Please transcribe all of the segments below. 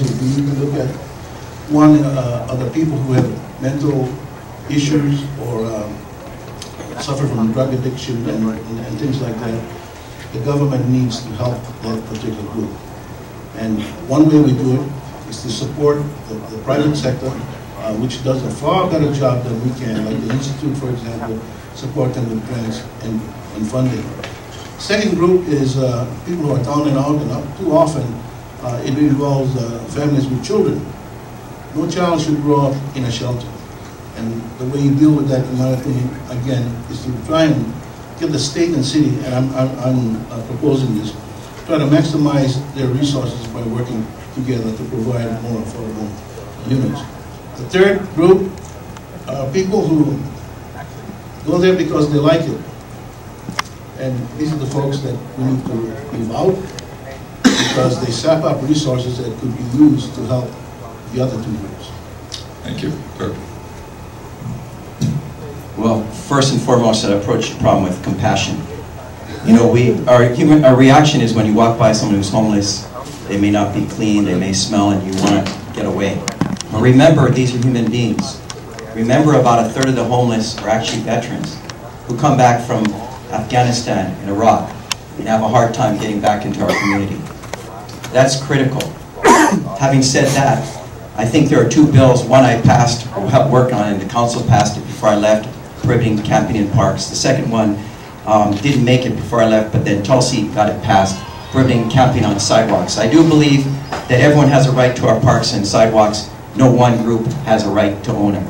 We need to look at one of the people who have mental issues or suffer from drug addiction and things like that. The government needs to help that particular group. And one way we do it is to support the private sector, which does a far better job than we can, like the Institute, for example, support them with grants and funding. Second group is people who are down and out, and too often it involves families with children. No child should grow up in a shelter. And the way you deal with that, in my opinion, again, is to try and get the state and city, and I'm proposing this, try to maximize their resources by working together to provide more affordable units. The third group are people who go there because they like it. And these are the folks that we need to leave out because they sap up resources that could be used to help the other two groups. Thank you. Kirk. Well, first and foremost, I approach the problem with compassion. You know, our reaction is when you walk by someone who's homeless, they may not be clean, they may smell, and you want to get away. But remember, these are human beings. Remember, about a third of the homeless are actually veterans who come back from Afghanistan and Iraq and have a hard time getting back into our community. That's critical. Having said that, I think there are two bills. One I passed, or helped work on, and the council passed it before I left, prohibiting camping in parks. The second one didn't make it before I left, but then Tulsi got it passed, prohibiting camping on sidewalks. I do believe that everyone has a right to our parks and sidewalks. No one group has a right to own them.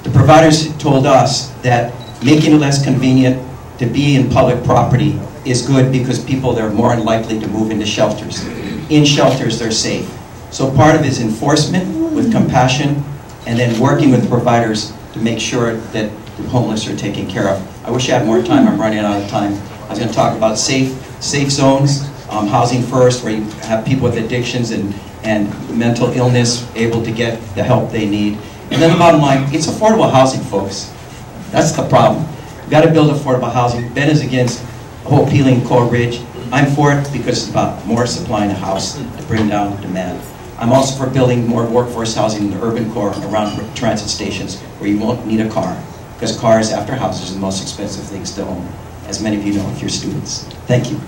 The providers told us that making it less convenient to be in public property is good because people are more likely to move into shelters. In shelters, they're safe. So part of it is enforcement with compassion, and then working with providers to make sure that the homeless are taken care of. I wish I had more time. I'm running out of time. I was going to talk about safe zones, housing first, where you have people with addictions and mental illness able to get the help they need. And then the bottom line, it's affordable housing, folks. That's the problem. We've got to build affordable housing. Ben is against the whole peeling Coal Ridge. I'm for it because it's about more supply in a house to bring down demand. I'm also for building more workforce housing in the urban core around transit stations where you won't need a car, because cars after houses are the most expensive things to own, as many of you know if you're students. Thank you.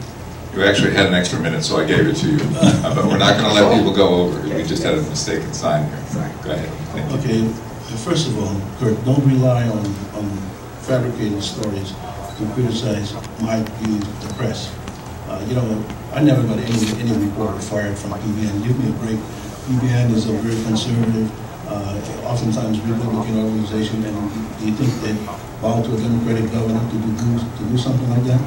You actually had an extra minute, so I gave it to you. But we're not going to let people go over. We just had a mistaken sign here. Go ahead. Thank you. Okay, first of all, Kurt, don't rely on fabricated stories to criticize my views of the press. You know, I never got any reporter fired from PBN. Give me a break. PBN is a very conservative, oftentimes Republican organization, and do you think they bow to a Democratic governor to do something like that?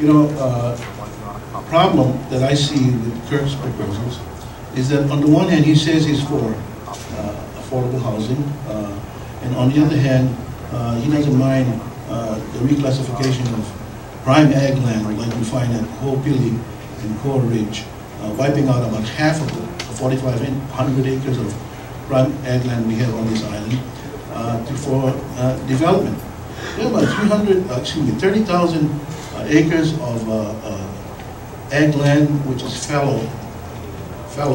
You know, problem that I see with Kirk's proposals is that on the one hand he says he's for affordable housing, and on the other hand he doesn't mind the reclassification of prime ag land like we find at Ho'opili and Coal Ridge, wiping out about half of the 4,500 acres of prime ag land we have on this island for development. There are about 30,000 acres of ag land which is fallow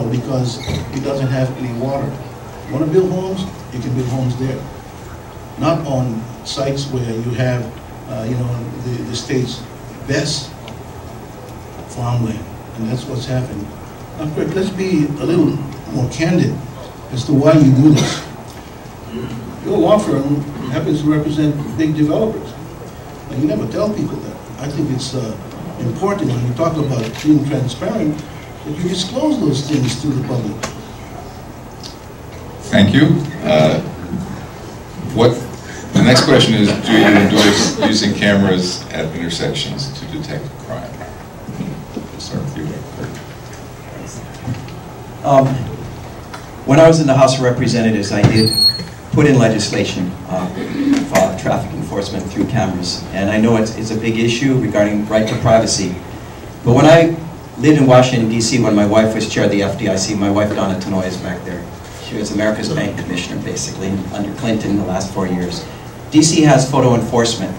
because it doesn't have any water. You want to build homes? You can build homes there, not on sites where you have you know, the state's best farmland, and that's what's happening. Now, Craig, let's be a little more candid as to why you do this. Your law firm happens to represent big developers, and you never tell people that. I think it's important when you talk about being transparent that you disclose those things to the public. Thank you. The next question is, do you endorse using cameras at intersections to detect crime? We'll start with you, When I was in the House of Representatives, I did put in legislation for traffic enforcement through cameras. And I know it's a big issue regarding right to privacy. But when I lived in Washington, D.C., when my wife was chair of the FDIC, my wife Donna Tanoy is back there. She was America's Bank Commissioner, basically, under Clinton in the last 4 years. D.C. has photo enforcement.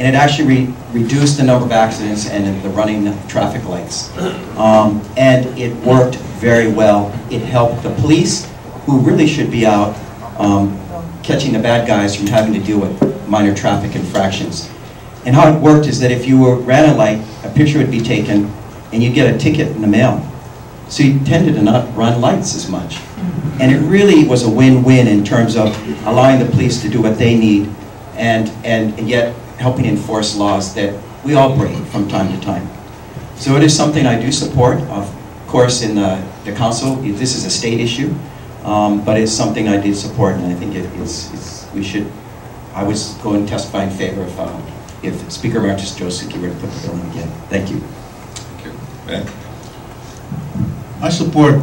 and it actually reduced the number of accidents and the running of traffic lights. And it worked very well. It helped the police, who really should be out catching the bad guys from having to deal with minor traffic infractions. And how it worked is that if you ran a light, a picture would be taken, and you'd get a ticket in the mail. So you tended to not run lights as much. And it really was a win-win in terms of allowing the police to do what they need, and yet helping enforce laws that we all break from time to time. So it is something I do support. Of course, in the council, this is a state issue, but it's something I did support, and I think we should. I would go and testify in favor if Speaker Emeritus Joe Suki were to put the bill in again. Thank you. Thank you. Ben? I support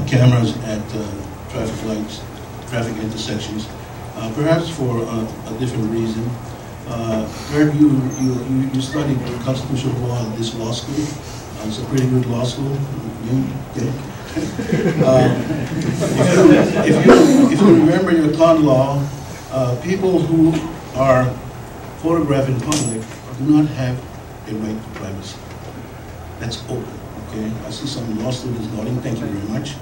cameras at traffic lights, traffic intersections, perhaps for a different reason. Greg, you studied constitutional law at this law school. It's a pretty good law school. If you remember your con law, people who are photographed in public do not have a right to privacy. That's open. Okay, I see some law students nodding. Thank you very much.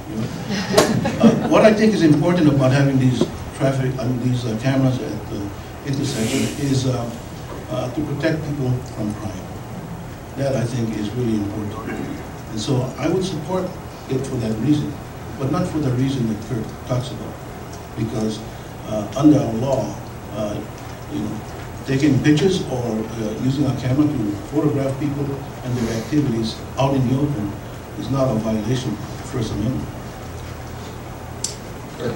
What I think is important about having these cameras at the intersection is to protect people from crime. That I think is really important. And so I would support it for that reason, but not for the reason that Kurt talks about. Because under our law, taking pictures or using a camera to photograph people and their activities out in the open is not a violation of the First Amendment. Sure.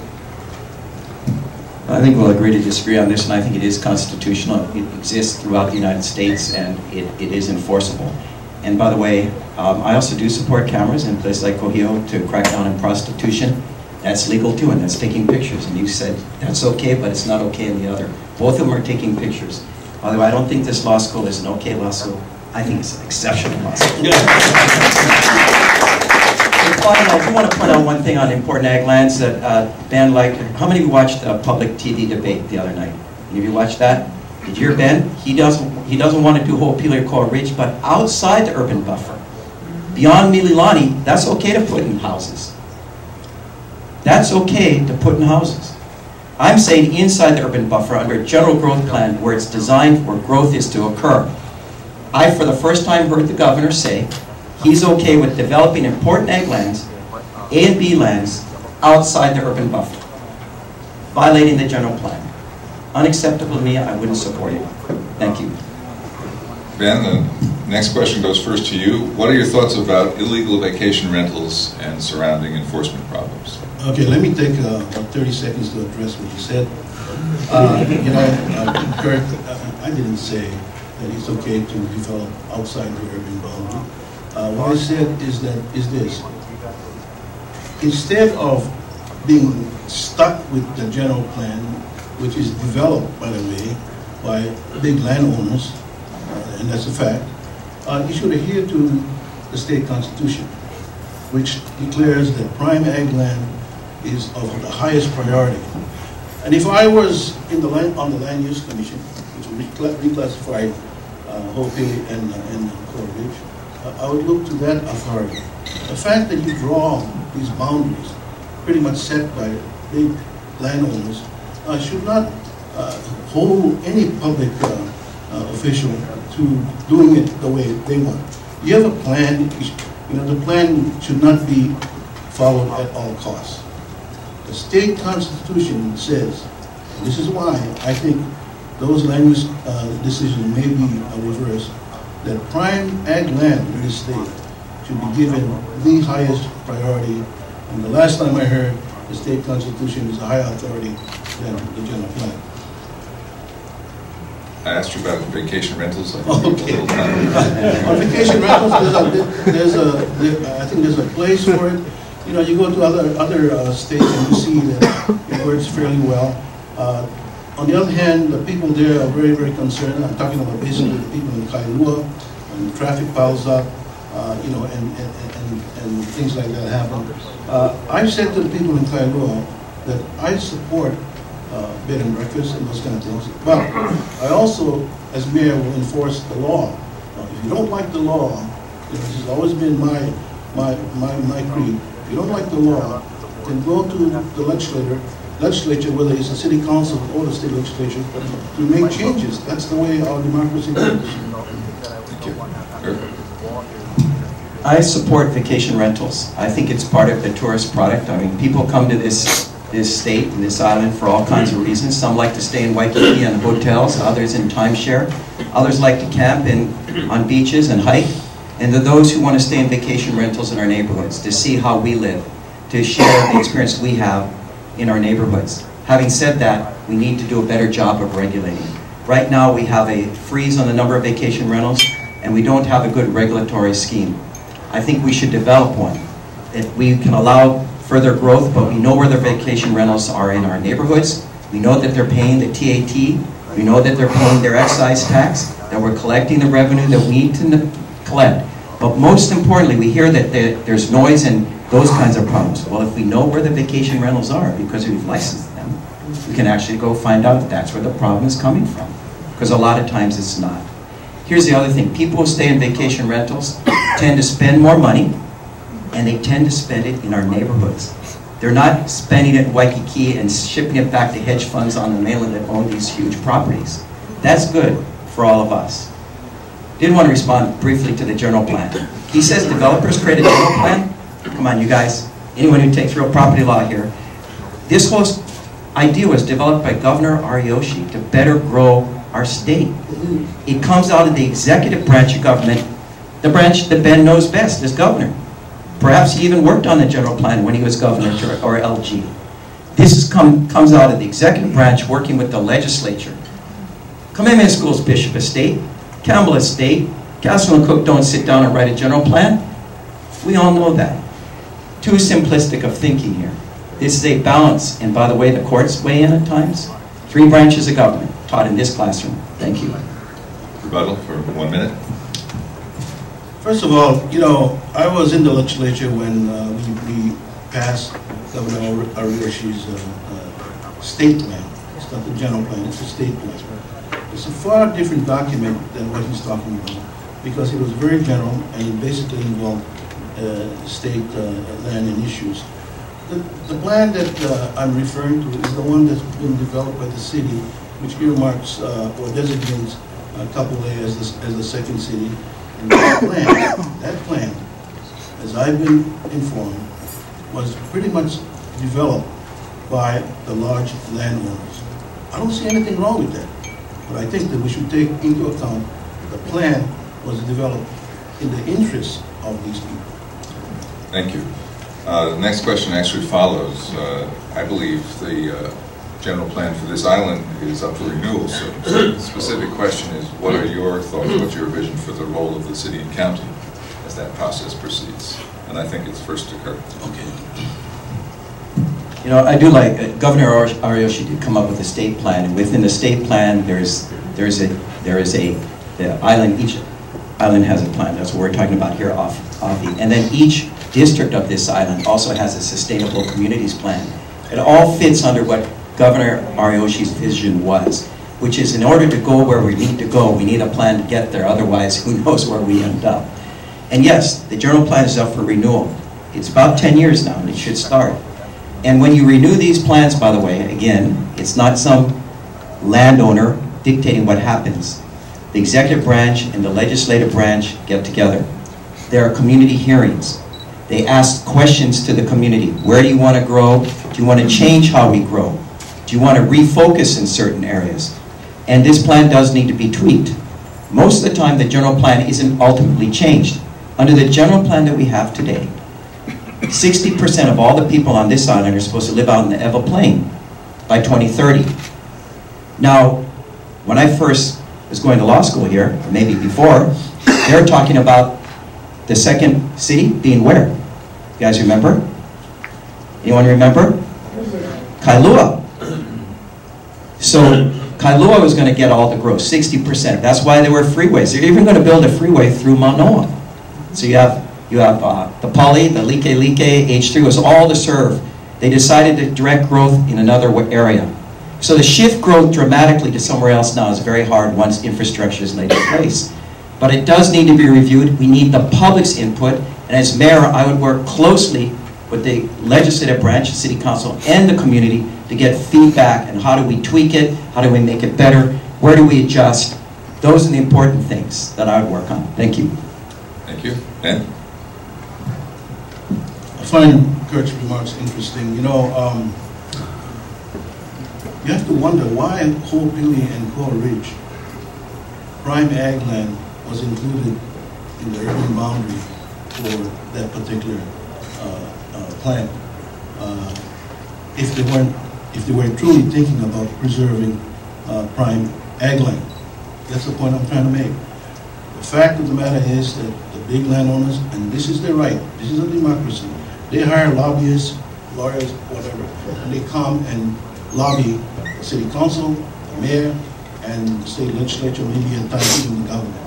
I think we'll agree to disagree on this, and I think it is constitutional. It exists throughout the United States, and it is enforceable. And by the way, I also do support cameras in places like Cohio to crack down on prostitution. That's legal too, and that's taking pictures. And you said that's okay, but it's not okay in the other. Both of them are taking pictures. Although I don't think this law school is an okay law school. I think it's an exceptional law school. I do want to point out one thing on important ag lands that Ben liked. How many of you watched the public TV debate the other night? Any of you watched that? Did you hear Ben? He doesn't want to do Ho'opili Coal Ridge, but outside the urban buffer, beyond Mililani, that's okay to put in houses. That's okay to put in houses. I'm saying inside the urban buffer under a general growth plan where it's designed where growth is to occur. I, for the first time, heard the governor say he's okay with developing important ag lands, A and B lands, outside the urban buffer, violating the general plan. Unacceptable to me, I wouldn't support it. Thank you. Ben, the next question goes first to you. What are your thoughts about illegal vacation rentals and surrounding enforcement problems? Okay, let me take 30 seconds to address what you said. Kurt, I didn't say that it's okay to develop outside the urban boundary. What I said is this. Instead of being stuck with the general plan, which is developed, by the way, by big landowners, and that's a fact, you should adhere to the state constitution, which declares that prime ag land is of the highest priority. And if I was on the Land Use Commission, which reclassified Ho'opili and Coal Ridge, I would look to that authority. The fact that you draw these boundaries, pretty much set by big landowners, should not hold any public official to doing it the way they want. You have a plan. The plan should not be followed at all costs. The state constitution says, and this is why I think those land use decisions may be reversed, that prime ag land in this state should be given the highest priority. And the last time I heard, the state constitution is a higher authority than the general plan. I asked you about vacation rentals. Okay. On vacation rentals, I think there's a place for it. You go to other states and you see that it works fairly well. On the other hand, the people there are very, very concerned. I'm talking about basically the people in Kailua, and traffic piles up, and things like that happen. I've said to the people in Kailua that I support bed and breakfast and those kind of things. But I also, as mayor, will enforce the law. If you don't like the law, this has always been my creed. If you don't like the law, then go to the legislature, whether it's the city council or the state legislature, to make changes. That's the way our democracy works. Thank you. I support vacation rentals. I think it's part of the tourist product. I mean, people come to this state and this island for all kinds of reasons. Some like to stay in Waikiki and hotels, others in timeshare. Others like to camp on beaches and hike. And there are those who want to stay in vacation rentals in our neighborhoods to see how we live, to share the experience we have in our neighborhoods. Having said that, we need to do a better job of regulating. Right now we have a freeze on the number of vacation rentals and we don't have a good regulatory scheme. I think we should develop one. That we can allow further growth, but we know where the vacation rentals are in our neighborhoods. We know that they're paying the TAT. We know that they're paying their excise tax, that we're collecting the revenue that we need to collect. But most importantly, we hear that there's noise and those kinds of problems. Well, if we know where the vacation rentals are, because we've licensed them, we can actually go find out if that's where the problem is coming from. Because a lot of times it's not. Here's the other thing. People who stay in vacation rentals tend to spend more money, and they tend to spend it in our neighborhoods. They're not spending it in Waikiki and shipping it back to hedge funds on the mainland that own these huge properties. That's good for all of us. Did want to respond briefly to the general plan. He says developers create a general plan. Come on, you guys. Anyone who takes real property law here. This whole idea was developed by Governor Ariyoshi to better grow our state. It comes out of the executive branch of government, the branch that Ben knows best as governor. Perhaps he even worked on the general plan when he was governor or LG. This comes out of the executive branch working with the legislature. Kamehameha School's Bishop Estate, Campbell Estate, Castle and Cook don't sit down and write a general plan. We all know that. Too simplistic of thinking here. This is a balance, and by the way, the courts weigh in at times. 3 branches of government taught in this classroom. Thank you. Rebuttal for 1 minute. First of all, I was in the legislature when we passed Governor Ariyoshi's state plan. It's not the general plan, it's the state plan. It's a far different document than what he's talking about, because it was very general and it basically involved state land and issues. The plan that I'm referring to is the one that's been developed by the city, which earmarks or designates Kapolei as the second city. And that plan, as I've been informed, was pretty much developed by the large landowners. I don't see anything wrong with that, but I think that we should take into account the plan was developed in the interest of these people. Thank you. The next question actually follows. I believe the general plan for this island is up for renewal, so the specific question is, what are your thoughts, what's your vision for the role of the city and county as that process proceeds? And I think it's first to Kirk. Okay. I do like, Governor Ariyoshi did come up with a state plan, and within the state plan the island, each island has a plan. That's what we're talking about here off and then each district of this island also has a sustainable communities plan. It all fits under what Governor Ariyoshi's vision was, which is in order to go where we need to go, we need a plan to get there, otherwise who knows where we end up. And yes, the general plan is up for renewal. It's about 10 years now and it should start. And when you renew these plans, by the way, again, it's not some landowner dictating what happens. The executive branch and the legislative branch get together. There are community hearings. They ask questions to the community. Where do you want to grow? Do you want to change how we grow? Do you want to refocus in certain areas? And this plan does need to be tweaked. Most of the time, the general plan isn't ultimately changed. Under the general plan that we have today, 60% of all the people on this island are supposed to live out in the Ewa Plain by 2030. Now, when I first was going to law school here, or maybe before, they were talking about the second city being where? You guys remember? Anyone remember? Kailua. So Kailua was going to get all the growth, 60%. That's why there were freeways. They're even going to build a freeway through Manoa. So you have the Pali, the Like, H3 was all to serve. They decided to direct growth in another area. So the shift growth dramatically to somewhere else now is very hard once infrastructure is laid in place. But it does need to be reviewed. We need the public's input. And as mayor, I would work closely with the legislative branch, the city council, and the community to get feedback on how do we tweak it, how do we make it better, where do we adjust. Those are the important things that I would work on. Thank you. Thank you. Ben? I find Kurt's remarks interesting. You know, you have to wonder why Hope Hilly and Coal Ridge, prime ag land, was included in the urban boundary for that particular plan. If they were truly thinking about preserving prime ag land. That's the point I'm trying to make. The fact of the matter is that the big landowners, and this is their right, this is a democracy, they hire lobbyists, lawyers, whatever, and they come and lobby the city council, the mayor, and the state legislature, maybe at times even the government.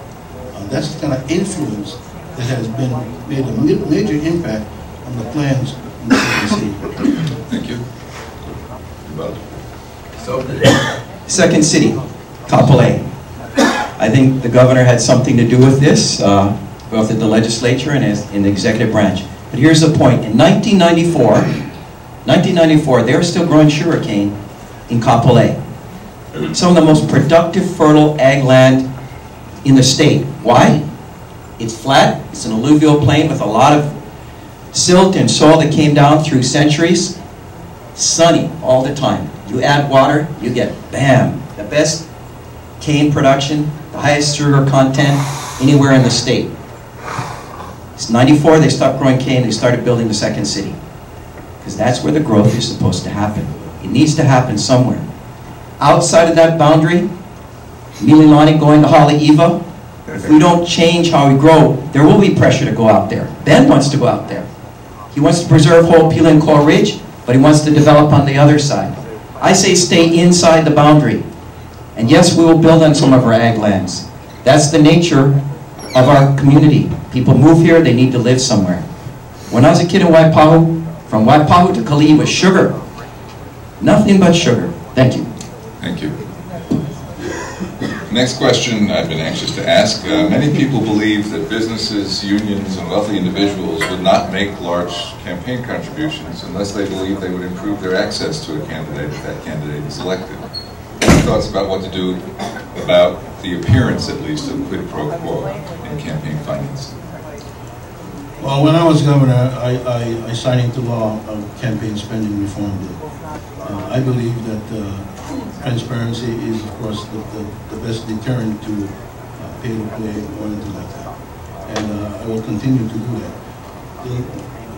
That's the kind of influence that has been made a major impact on the plans in the city. Thank you. Second city, Kapolei. I think the governor had something to do with this, both at the legislature and in the executive branch. But here's the point. In 1994, they were still growing sugarcane in Kapolei. Some of the most productive, fertile ag land in the state. Why? It's flat, it's an alluvial plain with a lot of silt and soil that came down through centuries. Sunny all the time. You add water, you get, bam, the best cane production, the highest sugar content anywhere in the state. It's 94, they stopped growing cane, they started building the second city. Because that's where the growth is supposed to happen. It needs to happen somewhere. Outside of that boundary, Mililani going to Haleiwa, if we don't change how we grow, there will be pressure to go out there. Ben wants to go out there. He wants to preserve Hope Hilly and Coal Ridge, but he wants to develop on the other side. I say stay inside the boundary. And yes, we will build on some of our ag lands. That's the nature of our community. People move here, they need to live somewhere. When I was a kid in Waipahu, from Waipahu to Kalihi was sugar. Nothing but sugar. Thank you. Thank you. Next question I've been anxious to ask. Many people believe that businesses, unions, and wealthy individuals would not make large campaign contributions unless they believe they would improve their access to a candidate if that candidate is elected. Any thoughts about what to do about the appearance, at least, of quid pro quo in campaign finance? Well, when I was governor, I signed into law a campaign spending reform bill. I believe that transparency is, of course, the best deterrent to pay to play or anything like that. And I will continue to do that.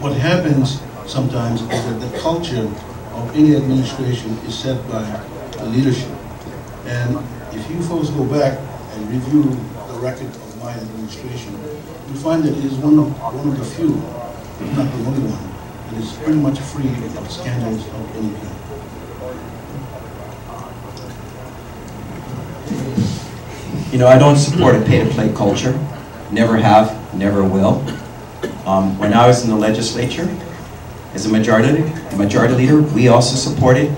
What happens sometimes is that the culture of any administration is set by the leadership. And if you folks go back and review the record of my administration, you find that it is one of the few, if not the only one, that is pretty much free of scandals of any kind. You know, I don't support a pay-to-play culture. Never have, never will. When I was in the legislature, as a majority leader, we also supported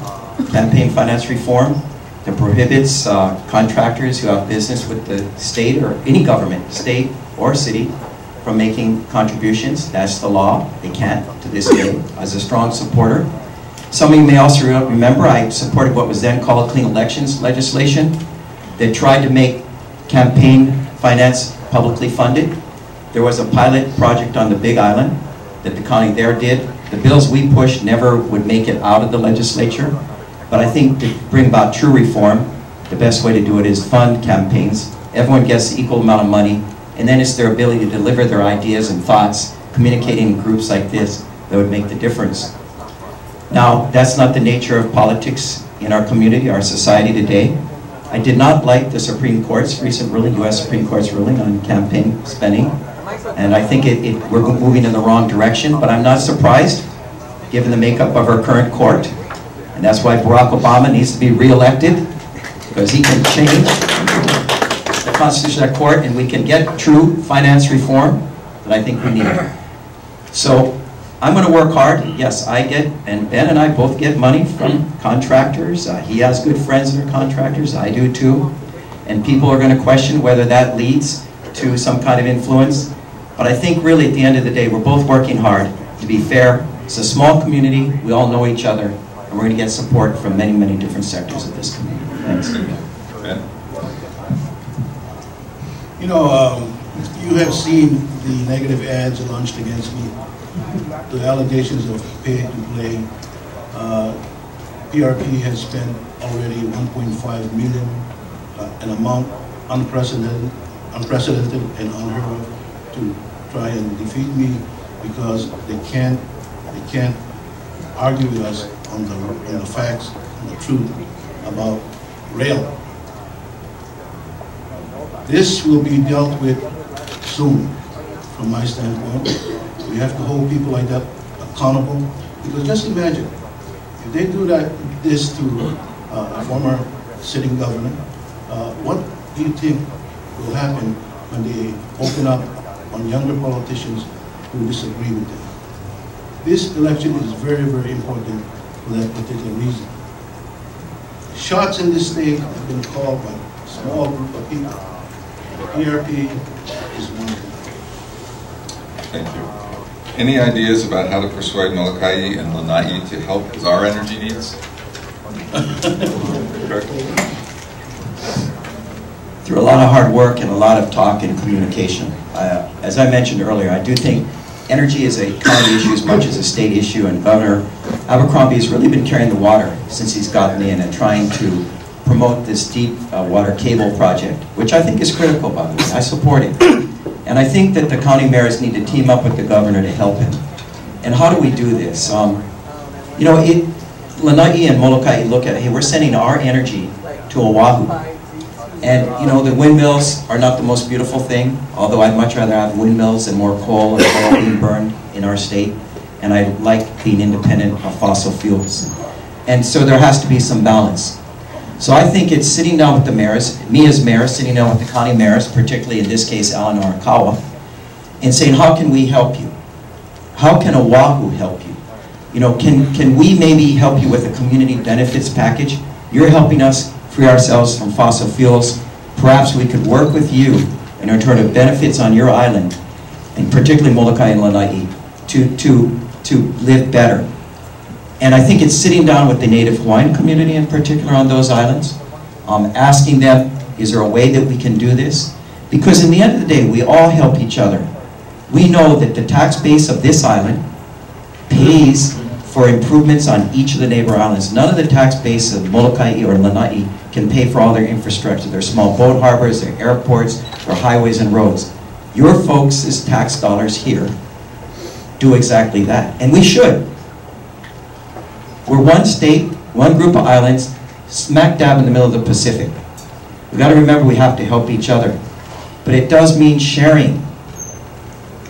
campaign finance reform that prohibits contractors who have business with the state or any government, state or city, from making contributions. That's the law. They can't to this day. As a strong supporter. Some of you may also remember I supported what was then called clean elections legislation that tried to make campaign finance publicly funded. There was a pilot project on the Big Island that the county there did. The bills we pushed never would make it out of the legislature. But I think to bring about true reform, the best way to do it is fund campaigns. Everyone gets the equal amount of money, and then it's their ability to deliver their ideas and thoughts, communicating in groups like this, that would make the difference. Now, that's not the nature of politics in our community, our society today. I did not like the Supreme Court's recent ruling, U.S. Supreme Court's ruling on campaign spending, and I think we're moving in the wrong direction, but I'm not surprised, given the makeup of our current court. And that's why Barack Obama needs to be re-elected, because he can change the Constitution of that court and we can get true finance reform that I think we need. So I'm going to work hard. Yes, I get, and Ben and I both get money from contractors. He has good friends that are contractors. I do too. And people are going to question whether that leads to some kind of influence. But I think really at the end of the day, we're both working hard. To be fair, it's a small community. We all know each other. And we're going to get support from many, many different sectors of this community. Thanks. Ben? You know, you have seen the negative ads launched against me, the allegations of pay to play. PRP has spent already 1.5 million, an amount unprecedented and unheard of, to try and defeat me because they can't argue with us on the facts and the truth about rail. This will be dealt with soon, from my standpoint. We have to hold people like that accountable, because just imagine, if they do this to a former sitting governor, what do you think will happen when they open up on younger politicians who disagree with them? This election is very, very important for that particular reason. Shots in this state have been called by a small group of people. PRP is one of them. Thank you. Any ideas about how to persuade Molokai and Lanai to help with our energy needs? Through a lot of hard work and a lot of talk and communication. As I mentioned earlier, I do think energy is a county issue as much as a state issue, and Governor Abercrombie has really been carrying the water since he's gotten in and trying to promote this deep water cable project, which I think is critical, by the way. I support it. And I think that the county mayors need to team up with the governor to help him. And how do we do this? You know, Lanai and Molokai look at, hey, we're sending our energy to Oahu. And, you know, the windmills are not the most beautiful thing, although I'd much rather have windmills and more coal and oil being burned in our state. And I like being independent of fossil fuels. And so there has to be some balance. So I think it's sitting down with the mayors, me as mayor, sitting down with the county mayors, particularly in this case, Alan Arakawa, and saying, how can we help you? How can Oahu help you? You know, can we maybe help you with a community benefits package? You're helping us free ourselves from fossil fuels. Perhaps we could work with you in return of benefits on your island, and particularly Molokai and Lanai, to live better. And I think it's sitting down with the Native Hawaiian community in particular on those islands, asking them, is there a way that we can do this? Because in the end of the day, we all help each other. We know that the tax base of this island pays for improvements on each of the neighbor islands. None of the tax base of Molokai or Lanai can pay for all their infrastructure, their small boat harbors, their airports, their highways and roads. Your folks' tax dollars here do exactly that, and we should. We're one state, one group of islands, smack dab in the middle of the Pacific. We've got to remember we have to help each other. But it does mean sharing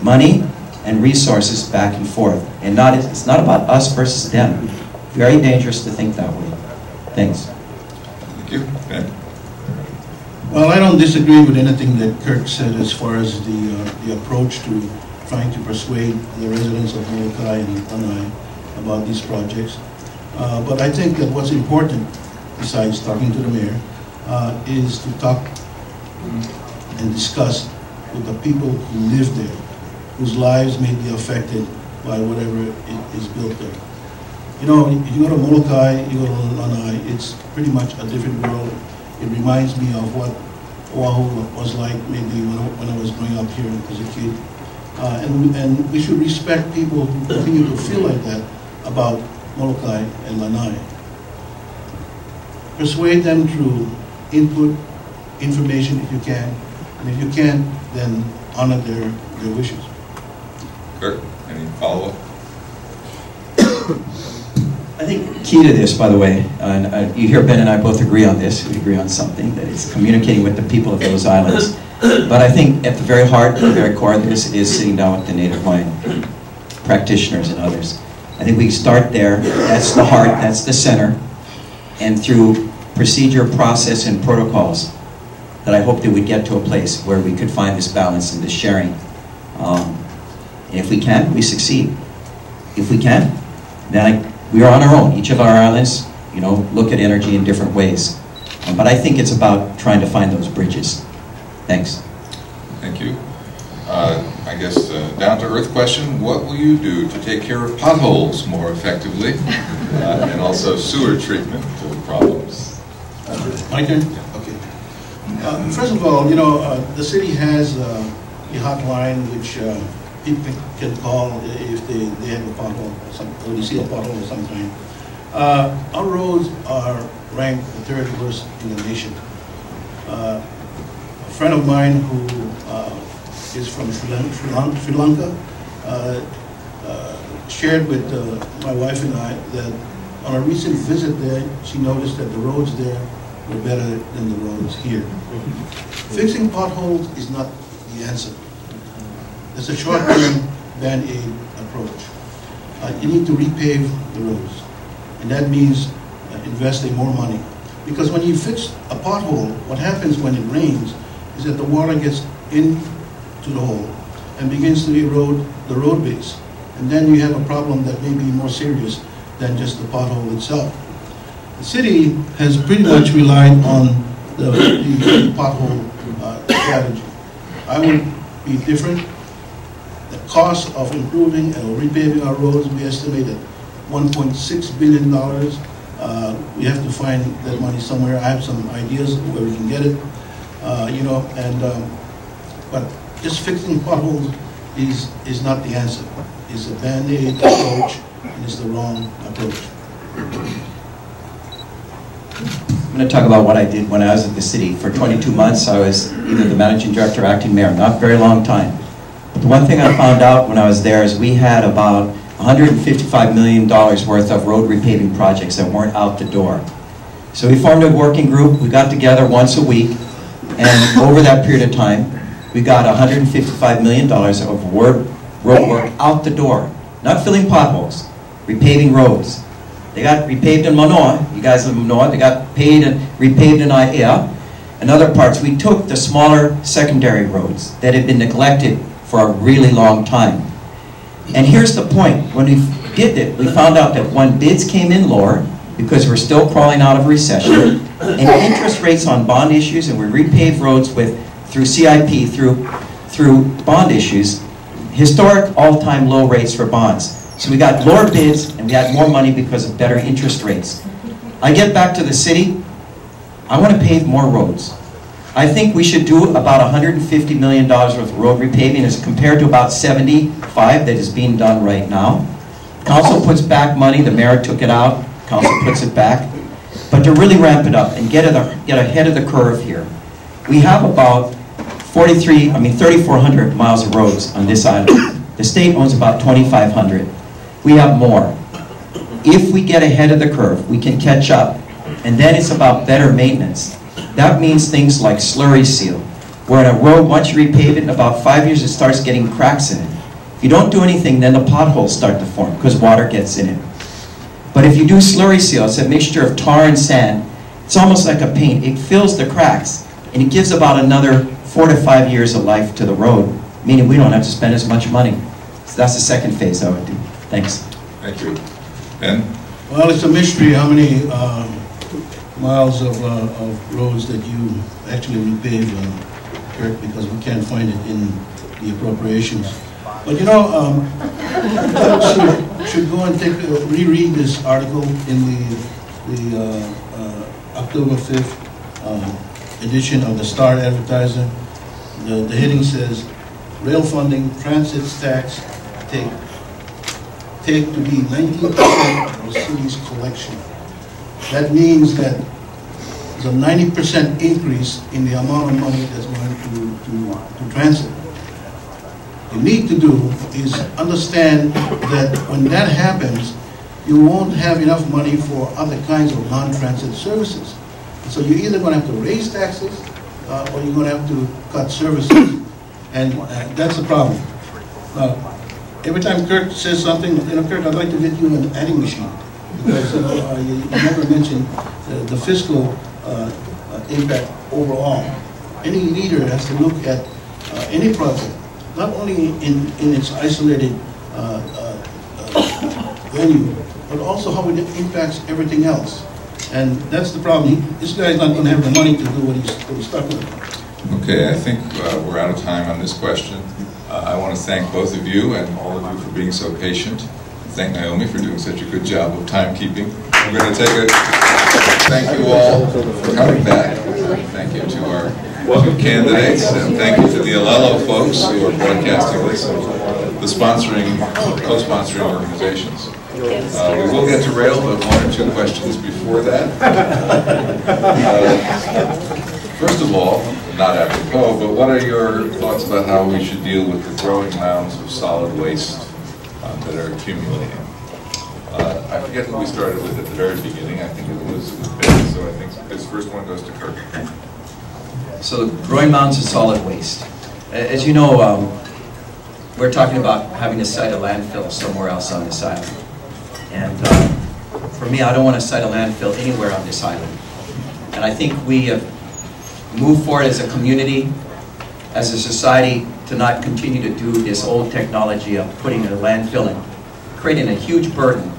money and resources back and forth. And it's not about us versus them. Very dangerous to think that way. Thanks. Thank you. Ben? Well, I don't disagree with anything that Kirk said as far as the approach to trying to persuade the residents of Molokai and Lanai about these projects. But I think that what's important, besides talking to the mayor, is to talk and discuss with the people who live there, whose lives may be affected by whatever is built there. You know, if you go to Molokai, you go to Lanai, it's pretty much a different world. It reminds me of what Oahu was like maybe when I was growing up here as a kid. And we should respect people who continue to feel like that about Molokai and Lanai. Persuade them through input, information if you can, and if you can't, then honor their wishes. Kirk, any follow-up? I think key to this, by the way, and you hear Ben and I both agree on this, we agree on something, that it's communicating with the people of those islands. But I think at the very heart, the very core of this is sitting down with the Native Hawaiian practitioners and others. I think we start there, that's the heart, that's the center, and through procedure, process, and protocols, that I hope that we'd get to a place where we could find this balance and this sharing. And if we can, we succeed. If we can, then we are on our own. Each of our islands, you know, look at energy in different ways. But I think it's about trying to find those bridges. Thanks. Thank you. I guess down-to-earth question, what will you do to take care of potholes more effectively and also sewer treatment problems? My turn? Okay. First of all, you know, the city has a hotline which people can call if they have a pothole or they see a pothole of some kind. Our roads are ranked the 3rd worst in the nation. A friend of mine who is from Sri Lanka shared with my wife and I that on a recent visit there, she noticed that the roads there were better than the roads here. Fixing potholes is not the answer. It's a short-term band-aid approach. You need to repave the roads, and that means investing more money. Because when you fix a pothole, what happens when it rains is that the water gets into the hole and begins to erode the road base. And then you have a problem that may be more serious than just the pothole itself. The city has pretty much relied on the pothole strategy. I would be different. The cost of improving and repaving our roads, we estimate at $1.6 billion. We have to find that money somewhere. I have some ideas of where we can get it, you know, and but just fixing potholes is not the answer. It's a band-aid approach, and it's the wrong approach. I'm going to talk about what I did when I was at the city. For 22 months, I was either the managing director or acting mayor, not a very long time. But the one thing I found out when I was there is we had about $155 million worth of road repaving projects that weren't out the door. So we formed a working group. We got together once a week, and over that period of time, we got $155 million of road work out the door. Not filling potholes, repaving roads. They got repaved in Manoa. You guys live in Manoa. They got paid and repaved in Aiea. And other parts, we took the smaller secondary roads that had been neglected for a really long time. And here's the point. When we did it, we found out that when bids came in lower, because we're still crawling out of recession, and interest rates on bond issues, and we repaved roads through CIP, through bond issues, historic all-time low rates for bonds. So we got lower bids, and we had more money because of better interest rates. I get back to the city, I want to pave more roads. I think we should do about $150 million worth of road repaving as compared to about 75 that is being done right now. Council puts back money, the mayor took it out, council puts it back. But to really ramp it up and get ahead of the curve here, we have about 3,400 miles of roads on this island. The state owns about 2,500. We have more. If we get ahead of the curve, we can catch up. And then it's about better maintenance. That means things like slurry seal, where in a road, once you repave it, in about 5 years, it starts getting cracks in it. If you don't do anything, then the potholes start to form because water gets in it. But if you do slurry seal, it's a mixture of tar and sand. It's almost like a paint. It fills the cracks, and it gives about another 4 to 5 years of life to the road, meaning we don't have to spend as much money. So that's the second phase I would do. Thanks. Thank you. Ben? Well, it's a mystery how many miles of roads that you actually repave, Kirk, because we can't find it in the appropriations. But you know, should go and reread this article in the October 5th edition of the Star Advertiser. The heading says, "Rail funding, transit tax take to be 19% of the city's collection." That means that there's a 90% increase in the amount of money that's going to transit. What you need to do is understand that when that happens, you won't have enough money for other kinds of non-transit services. So you're either going to have to raise taxes or you're going to have to cut services. And that's the problem. Every time Kirk says something, you know, Kirk, I'd like to get you an adding machine. Because you never mentioned the fiscal impact overall. Any leader has to look at any project, not only in its isolated venue, but also how it impacts everything else. And that's the problem. This guy's not going to have the money to do what he's stuck with. Okay, I think we're out of time on this question. I want to thank both of you and all of you for being so patient. Thank Naomi for doing such a good job of timekeeping. We're going to take a thank you all for coming back. Thank you to our two candidates, and thank you to the Alelo folks who are broadcasting this, and the sponsoring, co-sponsoring organizations. We will get to rail, but one or two questions before that. First of all, not apropos, but what are your thoughts about how we should deal with the growing mounds of solid waste that are accumulating? I forget who we started with at the very beginning. I think it was Ben, so I think this first one goes to Kirk. So the growing mounds of solid waste. As you know, we're talking about having to site a landfill somewhere else on this island. And for me, I don't want to site a landfill anywhere on this island. And I think we have moved forward as a community, as a society, to not continue to do this old technology of putting a landfill and creating a huge burden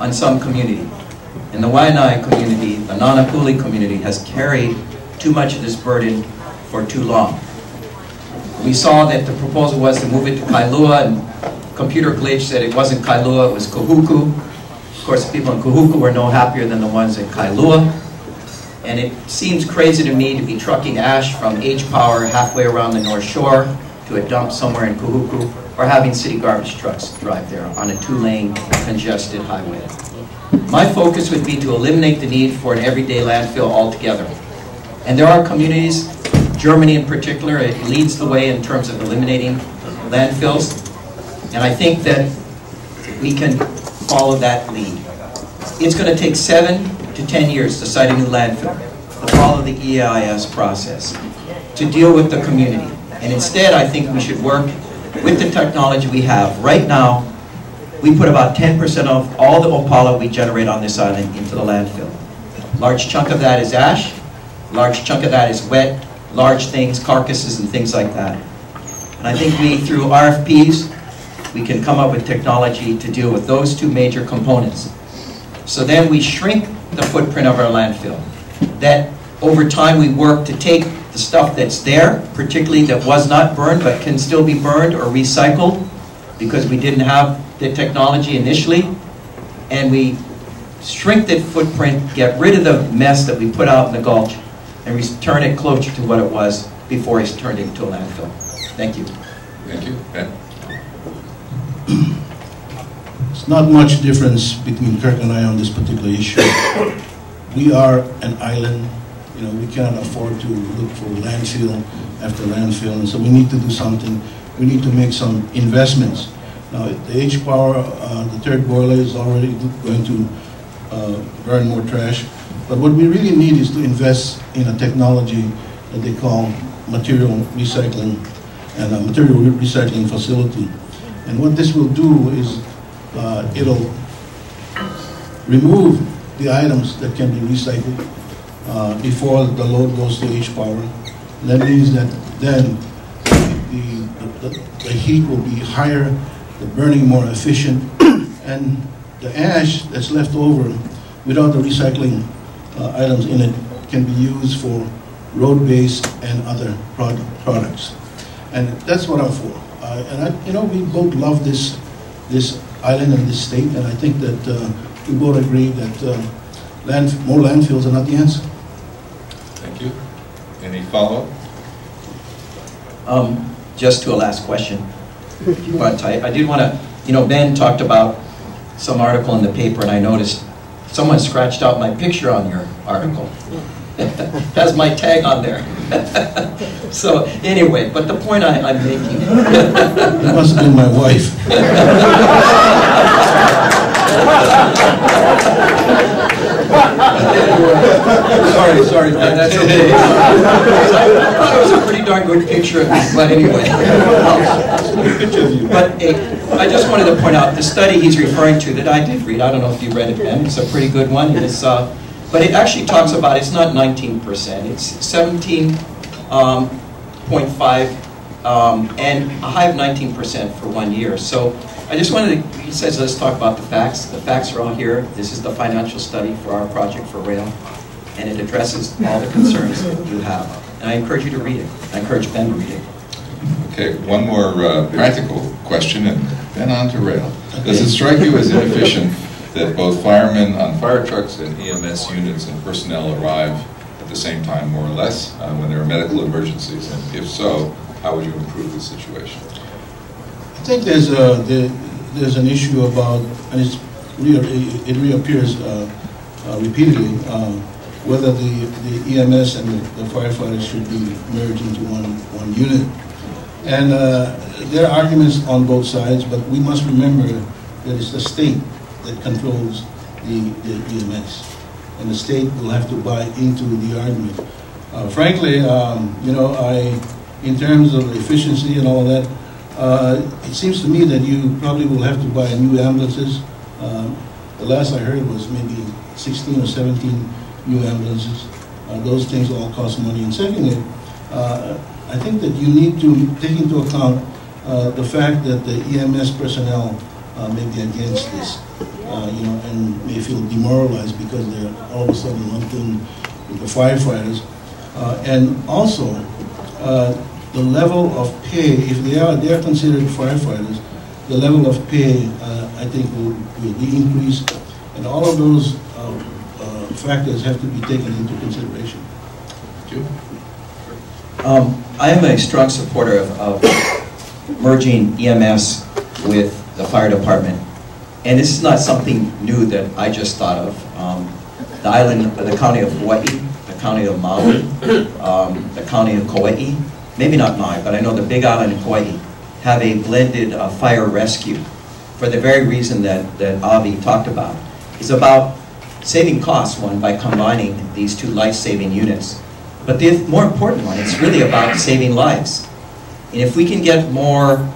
on some community. And the Waianae community, the Nanakuli community, has carried too much of this burden for too long. We saw that the proposal was to move it to Kailua, and computer glitch said it wasn't Kailua, it was Kahuku. Of course, the people in Kahuku were no happier than the ones in Kailua. And it seems crazy to me to be trucking ash from H-Power halfway around the North Shore to a dump somewhere in Kahuku, or having city garbage trucks drive there on a two-lane congested highway. My focus would be to eliminate the need for an everyday landfill altogether. And there are communities, Germany in particular, it leads the way in terms of eliminating landfills. And I think that we can follow that lead. It's going to take 7 to 10 years to site a new landfill, to follow the EIS process, to deal with the community. And instead, I think we should work with the technology we have. Right now, we put about 10% of all the opala we generate on this island into the landfill. Large chunk of that is ash, large chunk of that is wet, large things, carcasses and things like that. And I think we, through RFPs, we can come up with technology to deal with those two major components. So then we shrink the footprint of our landfill. That over time we work to take the stuff that's there, particularly that was not burned but can still be burned or recycled because we didn't have the technology initially, and we shrink that footprint, get rid of the mess that we put out in the gulch, and return it closer to what it was before it's turned into a landfill. Thank you. Thank you. Ben? It's not much difference between Kirk and I on this particular issue. We are an island. You know, we cannot afford to look for landfill after landfill, and so we need to do something. We need to make some investments. Now, the H-Power, the third boiler is already going to burn more trash. But what we really need is to invest in a technology that they call material recycling and a material recycling facility. And what this will do is it'll remove the items that can be recycled before the load goes to H-Power. That means that then the heat will be higher, the burning more efficient, and the ash that's left over without the recycling items in it can be used for road-based and other products. And that's what I'm for. You know, we both love this island and this state, and I think that we both agree that more landfills are not the answer. Thank you. Any follow-up? Just to a last question. I did want to, you know, Ben talked about some article in the paper, and I noticed someone scratched out my picture on your article. Has my tag on there. So anyway, but the point I'm making. It must have been my wife. Sorry, man, that's okay. I thought it was a pretty darn good picture of me, but anyway. But I just wanted to point out the study he's referring to that I did read. I don't know if you read it, Ben. It's a pretty good one. It's, but it actually talks about, it's not 19%, it's 17.5, and a high of 19% for 1 year. So I just wanted to he says, let's talk about the facts. The facts are all here. This is the financial study for our project for rail, and it addresses all the concerns that you have. And I encourage you to read it. I encourage Ben to read it. Okay, one more practical question, and then on to rail. Does it strike you as inefficient that both firemen on fire trucks and EMS units and personnel arrive at the same time, more or less, when there are medical emergencies? And if so, how would you improve the situation? I think there's an issue about, and it reappears repeatedly, whether the EMS and the firefighters should be merged into one unit. And there are arguments on both sides, but we must remember that it's the state that controls the EMS, and the state will have to buy into the argument. Frankly, you know, in terms of efficiency and all that, it seems to me that you probably will have to buy new ambulances. The last I heard was maybe 16 or 17 new ambulances. Those things all cost money. And secondly, I think that you need to take into account the fact that the EMS personnel may be against this, you know, and may feel demoralized because they're all of a sudden lumped in with the firefighters. And also, the level of pay, if they are considered firefighters, the level of pay, I think, will be increased, and all of those factors have to be taken into consideration. I am a strong supporter of merging EMS with the fire department, and this is not something new that I just thought of. The island, the county of Hawaii, the county of Maui, the county of Kauai, maybe not Maui, but I know the Big Island of Hawaii have a blended fire rescue for the very reason that Avi talked about. It's about saving costs, one, by combining these two life-saving units. But the more important one, it's really about saving lives. And if we can get more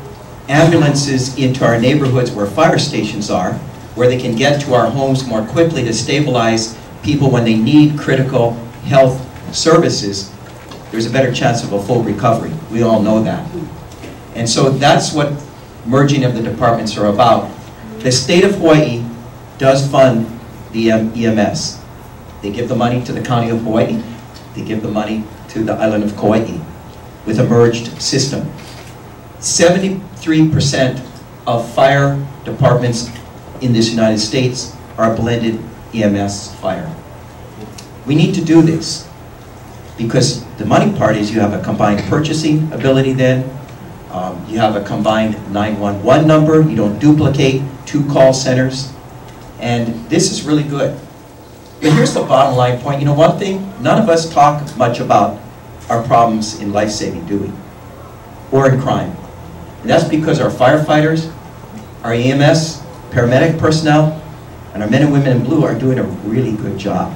ambulances into our neighborhoods where fire stations are, where they can get to our homes more quickly to stabilize people when they need critical health services, there's a better chance of a full recovery. We all know that. And so that's what merging of the departments are about. The state of Hawaii does fund the EMS. They give the money to the county of Hawaii. They give the money to the island of Kauai with a merged system. 73% of fire departments in this United States are blended EMS fire. We need to do this because the money part is you have a combined purchasing ability then. You have a combined 911 number. You don't duplicate two call centers. And this is really good. But here's the bottom line point. You know, one thing, none of us talk much about our problems in life-saving, do we? Or in crime. And that's because our firefighters, our EMS, paramedic personnel, and our men and women in blue are doing a really good job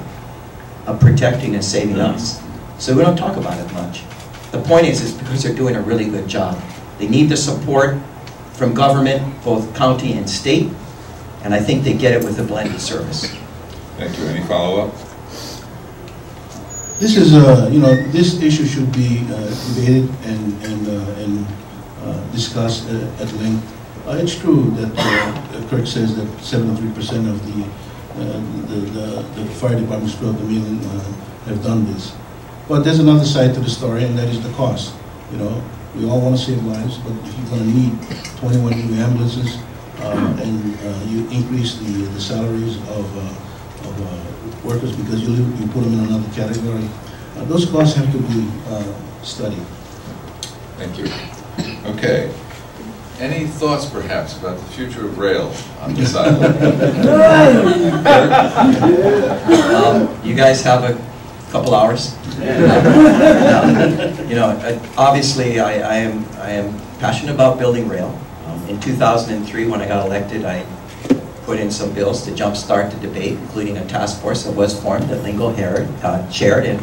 of protecting and saving us. So we don't talk about it much. The point is because they're doing a really good job. They need the support from government, both county and state, and I think they get it with a blended service. Thank you. Any follow-up? This is, you know, this issue should be debated and discussed at length. It's true that Kirk says that 73% of the fire departments throughout the mainland have done this. But there's another side to the story, and that is the cost. You know, we all want to save lives, but if you're going to need 21 new ambulances and you increase the salaries of workers because you put them in another category, those costs have to be studied. Thank you. Okay. Any thoughts, perhaps, about the future of rail on this island? You guys have a couple hours. You know, obviously, I am passionate about building rail. In 2003, when I got elected, I put in some bills to jumpstart the debate, including a task force that was formed that Lingo chaired, and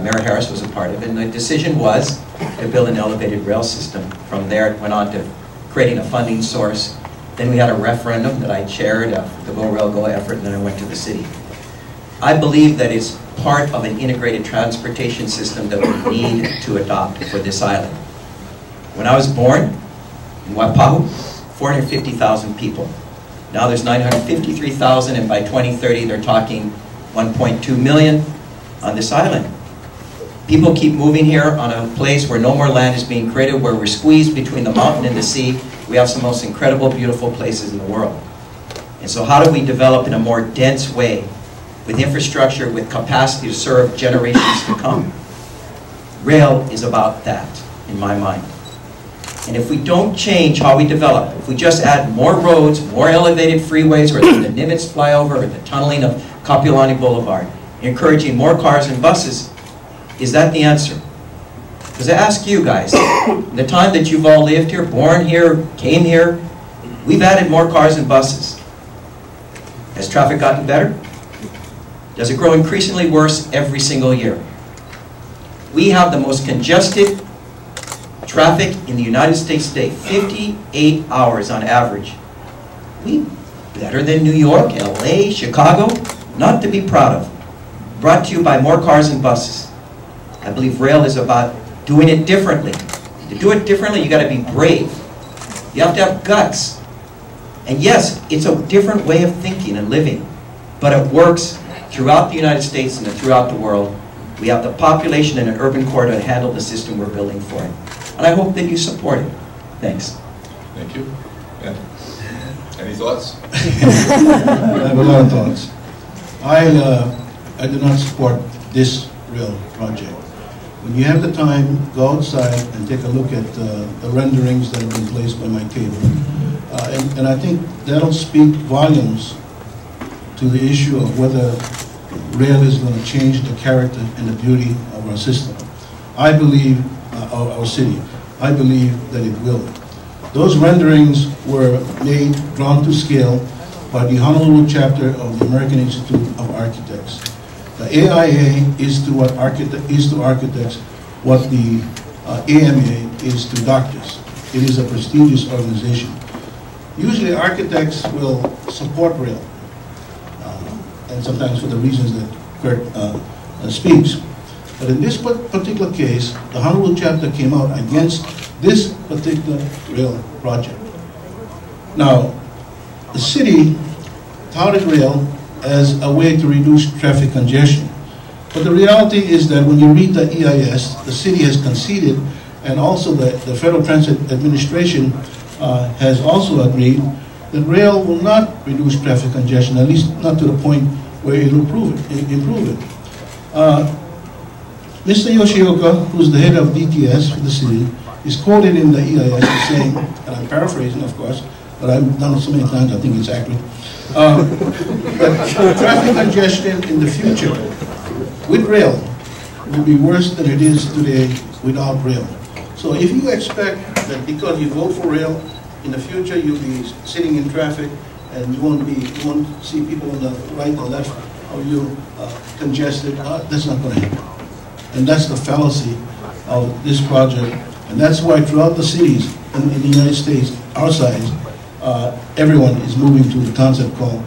Mayor Harris was a part of it. And the decision was to build an elevated rail system. From there, it went on to creating a funding source. Then we had a referendum that I chaired, the Go Rail Go effort, and then I went to the city. I believe that it's part of an integrated transportation system that we need to adopt for this island. When I was born in Waipahu, 450,000 people. Now there's 953,000, and by 2030 they're talking 1.2 million on this island. People keep moving here on a place where no more land is being created, where we're squeezed between the mountain and the sea. We have some of the most incredible, beautiful places in the world. And so how do we develop in a more dense way, with infrastructure, with capacity to serve generations to come? Rail is about that, in my mind. And if we don't change how we develop, if we just add more roads, more elevated freeways, or the Nimitz flyover, or the tunneling of Kapiolani Boulevard, encouraging more cars and buses, is that the answer? Because I ask you guys, the time that you've all lived here, born here, came here, we've added more cars and buses. Has traffic gotten better? Does it grow increasingly worse every single year? We have the most congested traffic in the United States today, 58 hours on average. We better than New York, LA, Chicago, not to be proud of. Brought to you by more cars and buses. I believe rail is about doing it differently. To do it differently, you got to be brave. You have to have guts. And yes, it's a different way of thinking and living, but it works throughout the United States and throughout the world. We have the population in an urban core to handle the system we're building for it. And I hope that you support it. Thanks. Thank you. Ben, any thoughts? I have a lot of thoughts. I do not support this rail project. When you have the time, go outside and take a look at the renderings that have been placed by my table. And I think that'll speak volumes to the issue of whether rail is going to change the character and the beauty of our system. I believe, our city, I believe that it will. Those renderings were made, drawn to scale by the Honolulu chapter of the American Institute of Architects. The AIA is to architects what the AMA is to doctors. It is a prestigious organization. Usually architects will support rail, and sometimes for the reasons that Kurt speaks. But in this particular case, the Honolulu chapter came out against this particular rail project. Now, the city touted rail as a way to reduce traffic congestion. But the reality is that when you read the EIS, the city has conceded, and also the Federal Transit Administration has also agreed that rail will not reduce traffic congestion, at least not to the point where it will improve it. Mr. Yoshioka, who's the head of DTS for the city, is quoted in the EIS as saying, and I'm paraphrasing of course, but I've done it so many times I think it's accurate, that traffic congestion in the future with rail will be worse than it is today without rail. So if you expect that because you vote for rail, in the future you'll be sitting in traffic and you won't see people on the right or left of you congested, that's not going to happen. And that's the fallacy of this project. And that's why throughout the cities in the United States, our size, everyone is moving to the concept called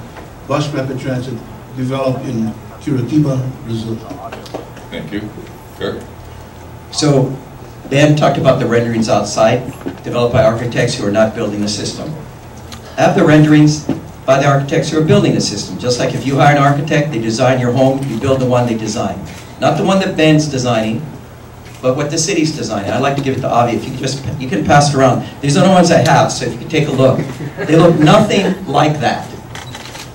bus rapid transit, developed in Curitiba, Brazil. Thank you. Kurt? So, Ben talked about the renderings outside, developed by architects who are not building the system. I have the renderings by the architects who are building the system. Just like if you hire an architect, they design your home, you build the one they design. Not the one that Ben's designing, but what the city's designing. I'd like to give it to Avi. If you can pass it around. These are the ones I have, so if you can take a look. They look nothing like that.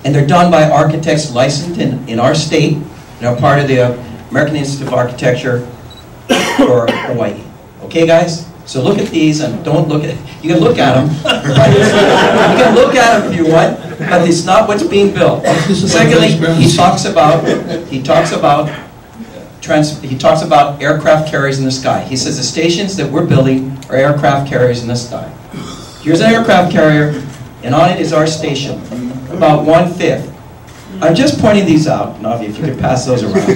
And they're done by architects licensed in our state, and are part of the American Institute of Architecture for Hawaii. Okay, guys? So look at these, and don't look at, you can look at them. You can look at them if you want, but it's not what's being built. Secondly, he talks about aircraft carriers in the sky. He says the stations that we're building are aircraft carriers in the sky. Here's an aircraft carrier, and on it is our station, about 1/5. I'm just pointing these out, Navi, if you could pass those around.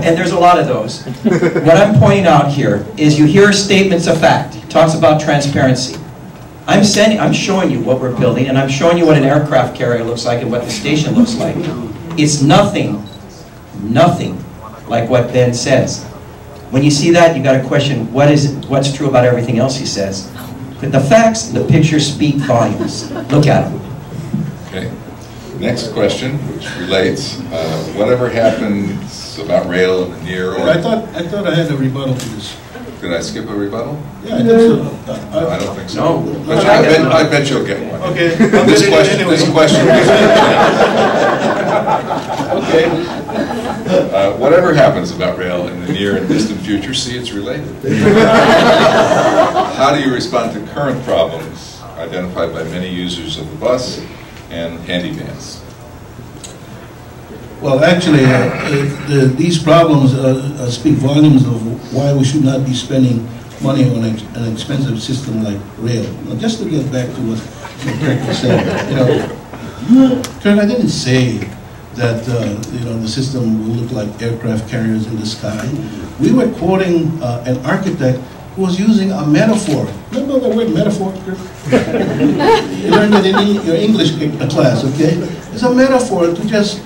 And there's a lot of those. What I'm pointing out here is you hear statements of fact. He talks about transparency. I'm showing you what we're building, and I'm showing you what an aircraft carrier looks like and what the station looks like. It's nothing like what Ben says. When you see that, you got to question what's true about everything else he says. But the facts and the pictures speak volumes. Look at them. Okay. Next question, which relates, whatever happens about rail in the near or... I thought I had a rebuttal to this. Did I skip a rebuttal? Yeah, I think so. No, I don't think so. No. But I bet you'll get one. Okay. This question. Okay. Whatever happens about rail in the near and distant future, see, it's related. How do you respond to current problems identified by many users of the bus and handyvans? Well, actually, these problems speak volumes of why we should not be spending money on an expensive system like rail. Now, just to get back to what Kirk was saying, Kirk, I didn't say that the system will look like aircraft carriers in the sky. We were quoting an architect who was using a metaphor. Remember the word metaphor, Kirk? You learned it in your English class, okay? It's a metaphor to just,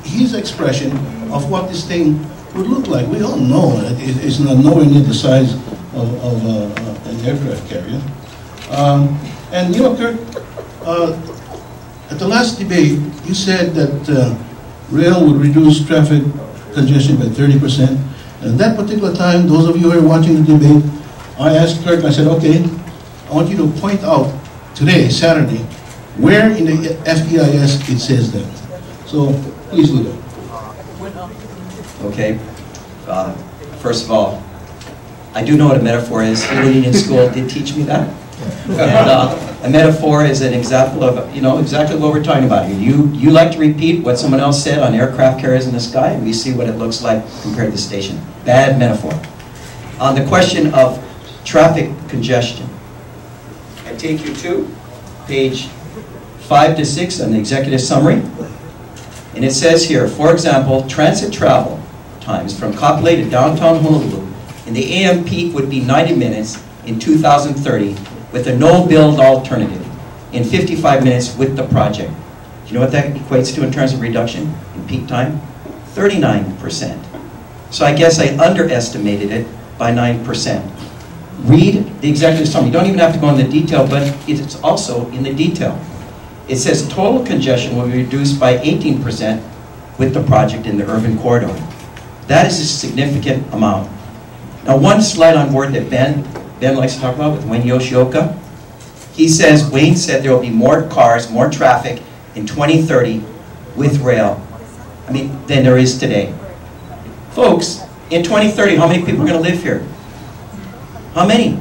his expression of what this thing would look like. We all know it's not nowhere near the size of an aircraft carrier. And Kirk, at the last debate, you said that rail would reduce traffic congestion by 30%. And at that particular time, those of you who are watching the debate, I asked Kirk, I said, okay, I want you to point out today, Saturday, where in the FEIS it says that. So please do that. Okay. First of all, I do know what a metaphor is. Everybody in school did teach me that. And a metaphor is an example of, exactly what we're talking about here. You like to repeat what someone else said on aircraft carriers in the sky, and we see what it looks like compared to the station. Bad metaphor. On the question of traffic congestion, I take you to page 5 to 6 on the executive summary. And it says here, for example, transit travel times from Kapolei to downtown Honolulu in the AM peak would be 90 minutes in 2030 with a no-build alternative in 55 minutes with the project. Do you know what that equates to in terms of reduction in peak time? 39%. So I guess I underestimated it by 9%. Read the executive summary. You don't even have to go into detail, but it's also in the detail. It says total congestion will be reduced by 18% with the project in the urban corridor. That is a significant amount. Now, one slide on board that Ben likes to talk about with Wayne Yoshioka. He says, Wayne said there will be more cars, more traffic in 2030 with rail, than there is today. Folks, in 2030, how many people are going to live here? How many?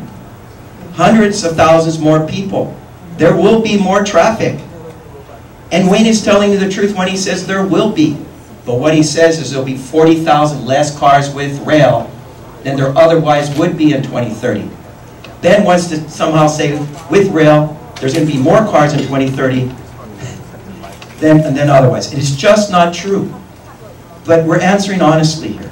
Hundreds of thousands more people. There will be more traffic. And Wayne is telling you the truth when he says there will be. But what he says is there'll be 40,000 less cars with rail than there otherwise would be in 2030. Ben wants to somehow say with rail, there's going to be more cars in 2030 than otherwise. It is just not true. But we're answering honestly here.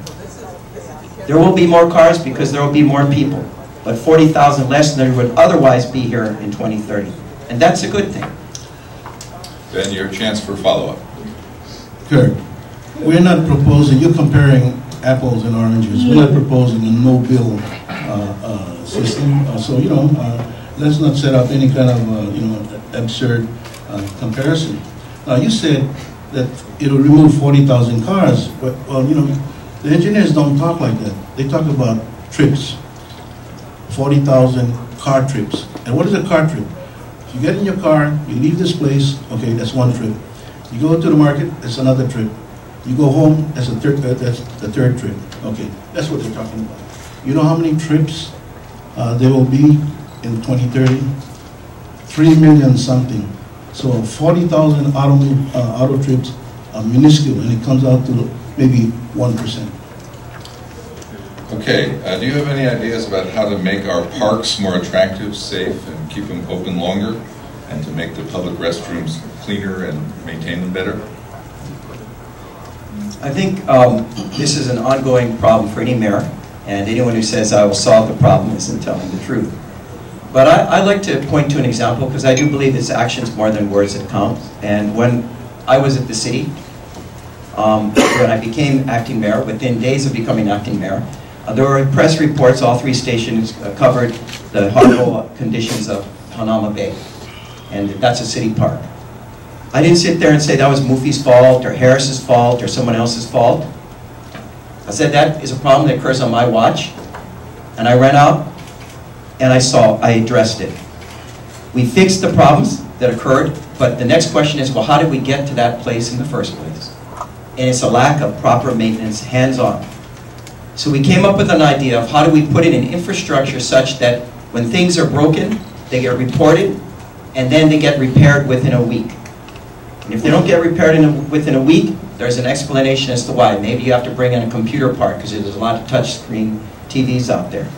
There will be more cars because there will be more people. But 40,000 less than there would otherwise be here in 2030. And that's a good thing. Ben, your chance for follow-up. Kirk, we're not proposing, you're comparing apples and oranges. We're not proposing a no-bill system. Let's not set up any kind of, absurd comparison. Now, you said that it'll remove 40,000 cars, but, the engineers don't talk like that. They talk about trips, 40,000 car trips. And what is a car trip? You get in your car, you leave this place, okay, that's one trip. You go to the market, that's another trip. You go home, that's the third trip. Okay, that's what they're talking about. You know how many trips there will be in 2030? 3 million something. So 40,000 auto trips are minuscule, and it comes out to maybe 1%. Okay, do you have any ideas about how to make our parks more attractive, safe, and keep them open longer, and to make the public restrooms cleaner and maintain them better? I think this is an ongoing problem for any mayor, and anyone who says I will solve the problem isn't telling the truth. But I like to point to an example, because I do believe it's actions more than words that count. And when I was at the city, when I became acting mayor, within days of becoming acting mayor, There were press reports, all three stations covered the horrible conditions of Panama Bay, and that's a city park. I didn't sit there and say that was Mufi's fault, or Harris's fault, or someone else's fault. I said that is a problem that occurs on my watch, and I ran out, and I addressed it. We fixed the problems that occurred, but the next question is, well, how did we get to that place in the first place? And it's a lack of proper maintenance, hands-on. So we came up with an idea of how do we put in an infrastructure such that when things are broken, they get reported, and then they get repaired within a week. And if they don't get repaired within a week, there's an explanation as to why. Maybe you have to bring in a computer part because there's a lot of touchscreen TVs out there.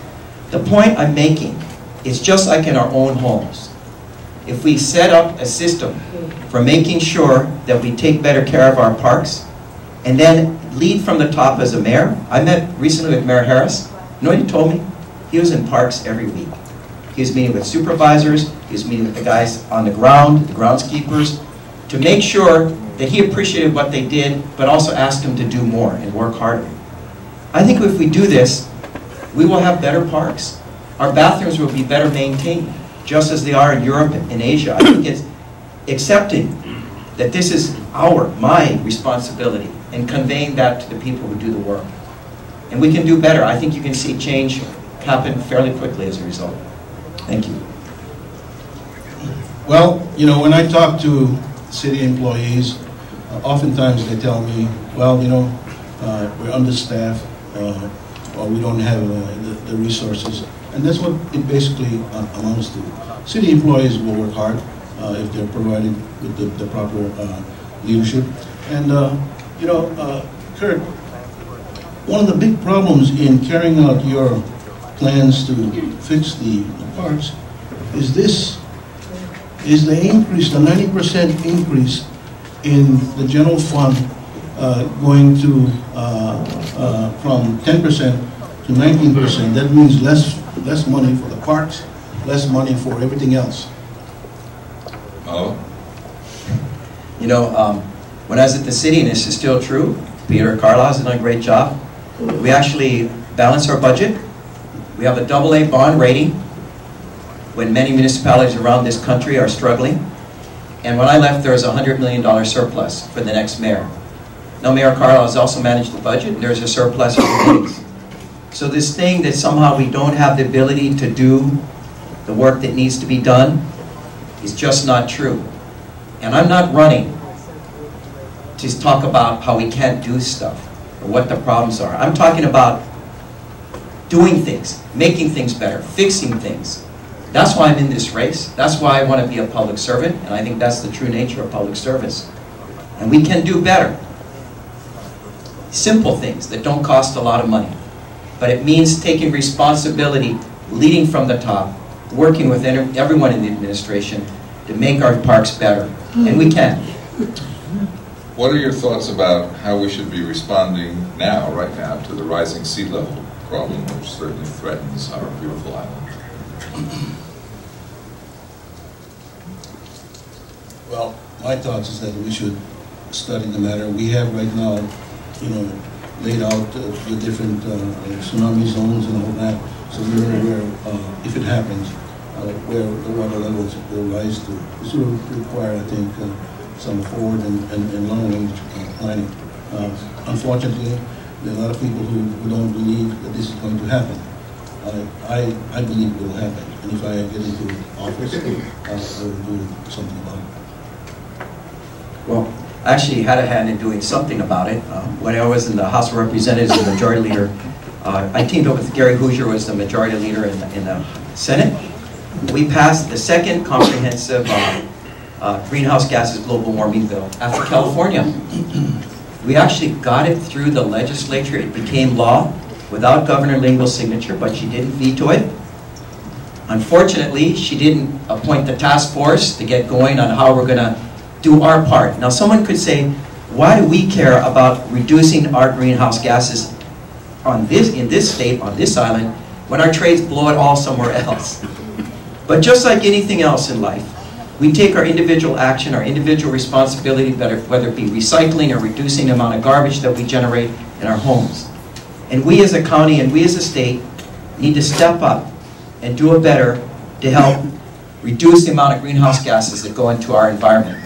The point I'm making is just like in our own homes. If we set up a system for making sure that we take better care of our parks, and then lead from the top as a mayor. I met recently with Mayor Harris. You know what he told me? He was in parks every week. He was meeting with supervisors, he was meeting with the guys on the ground, the groundskeepers, to make sure that he appreciated what they did, but also asked them to do more and work harder. I think if we do this, we will have better parks. Our bathrooms will be better maintained, just as they are in Europe and Asia. I think it's accepting that this is my responsibility, and conveying that to the people who do the work. And we can do better. I think you can see change happen fairly quickly as a result. Thank you. Well, you know, when I talk to city employees, oftentimes they tell me, well, you know, we're understaffed, or we don't have the resources. And that's what it basically amounts to. City employees will work hard if they're provided with the proper leadership. And, you know, Kurt, one of the big problems in carrying out your plans to fix the parks is the increase, the 90% increase in the general fund going to from 10% to 19%. That means less money for the parks, less money for everything else. Oh. You know, when I was at the city, and this is still true, Peter Carlisle has done a great job. We actually balance our budget. We have a AA bond rating when many municipalities around this country are struggling. And when I left, there was a $100 million surplus for the next mayor. Now, Mayor Carlisle has also managed the budget, and there's a surplus for things. So this thing that somehow we don't have the ability to do the work that needs to be done is just not true. And I'm not running to talk about how we can't do stuff or what the problems are. I'm talking about doing things, making things better, fixing things. That's why I'm in this race. That's why I want to be a public servant, and I think that's the true nature of public service. And we can do better. Simple things that don't cost a lot of money. But it means taking responsibility, leading from the top, working with everyone in the administration to make our parks better. And we can. What are your thoughts about how we should be responding now, right now, to the rising sea level problem, which certainly threatens our beautiful island? Well, my thoughts is that we should study the matter. We have right now, you know, laid out the different tsunami zones and all that, so we're aware, if it happens, where the water levels will rise to. This will require, I think, some forward and long-range planning. Unfortunately, there are a lot of people who don't believe that this is going to happen. I believe it will happen, and if I get into office, I will do something about it. Well, I actually had a hand in doing something about it. When I was in the House of Representatives as the majority leader, I teamed up with Gary Hoosier, who was the majority leader in the Senate. We passed the second comprehensive greenhouse gases global warming bill after California. We actually got it through the legislature. It became law without Governor Lingo's signature, but she didn't veto it. Unfortunately, she didn't appoint the task force to get going on how we're going to do our part. Now, someone could say, why do we care about reducing our greenhouse gases in this state, on this island, when our trades blow it all somewhere else? But just like anything else in life, we take our individual action, our individual responsibility, whether it be recycling or reducing the amount of garbage that we generate in our homes. And we as a county and we as a state need to step up and do it better to help reduce the amount of greenhouse gases that go into our environment.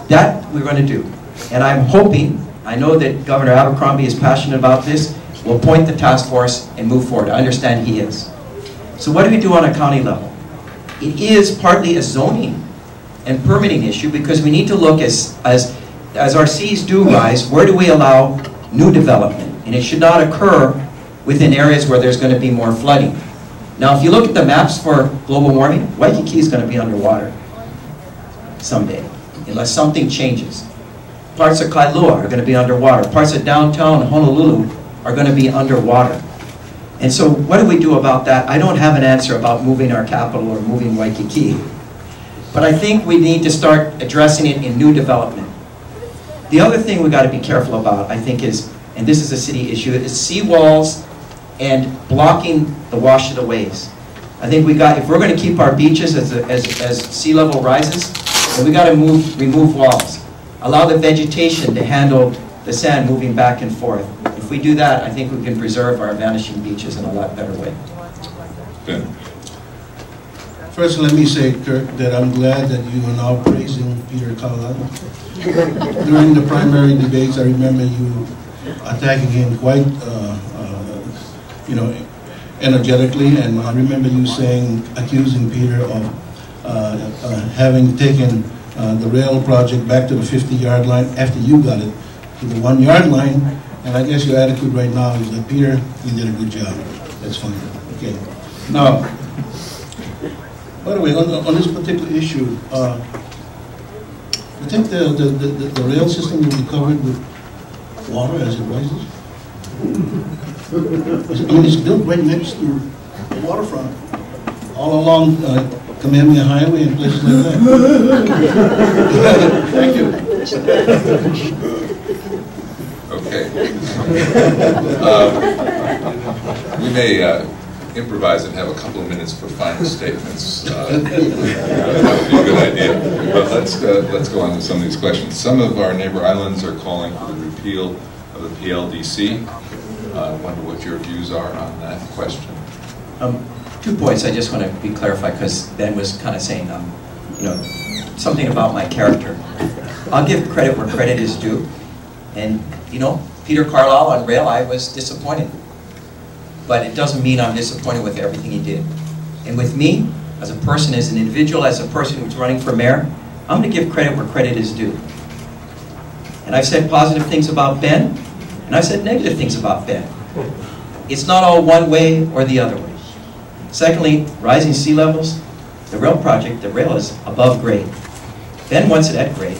That we're going to do. And I'm hoping, I know that Governor Abercrombie is passionate about this, we'll appoint the task force and move forward. I understand he is. So what do we do on a county level? It is partly a zoning and permitting issue because we need to look as our seas do rise, where do we allow new development? And it should not occur within areas where there's going to be more flooding. Now, if you look at the maps for global warming, Waikiki is going to be underwater someday, unless something changes. Parts of Kailua are going to be underwater. Parts of downtown Honolulu are going to be underwater. And so what do we do about that? I don't have an answer about moving our capital or moving Waikiki. But I think we need to start addressing it in new development. The other thing we've got to be careful about, I think, is, and this is a city issue, is seawalls and blocking the wash of the waves. I think if we're going to keep our beaches as sea level rises, then we got to remove walls. Allow the vegetation to handle the sand moving back and forth. If we do that, I think we can preserve our vanishing beaches in a lot better way. Ben. First, let me say, Kirk, that I'm glad that you are now praising Peter Colorado. During the primary debates, I remember you attacking him quite, energetically, and I remember you accusing Peter of having taken the rail project back to the 50-yard line after you got it to the 1-yard line, and I guess your attitude right now is that, Peter, you did a good job. That's fine. Okay. Now, by the way, on this particular issue, you think the rail system will be covered with water as it rises? I mean, it's built right next to the waterfront, all along Kamehameha Highway and places like that. Thank you. Okay. We may improvise and have a couple of minutes for final statements. That would be a good idea. But let's go on to some of these questions. Some of our neighbor islands are calling for the repeal of the PLDC. I wonder what your views are on that question. 2 points I just want to be clarified, because Ben was kind of saying, something about my character. I'll give credit where credit is due. And, Peter Carlisle on rail, I was disappointed. But it doesn't mean I'm disappointed with everything he did. And with me, as a person, as an individual, as a person who's running for mayor, I'm going to give credit where credit is due. And I've said positive things about Ben, and I've said negative things about Ben. It's not all one way or the other way. Secondly, rising sea levels, the rail project, the rail is above grade. Ben wants it at grade.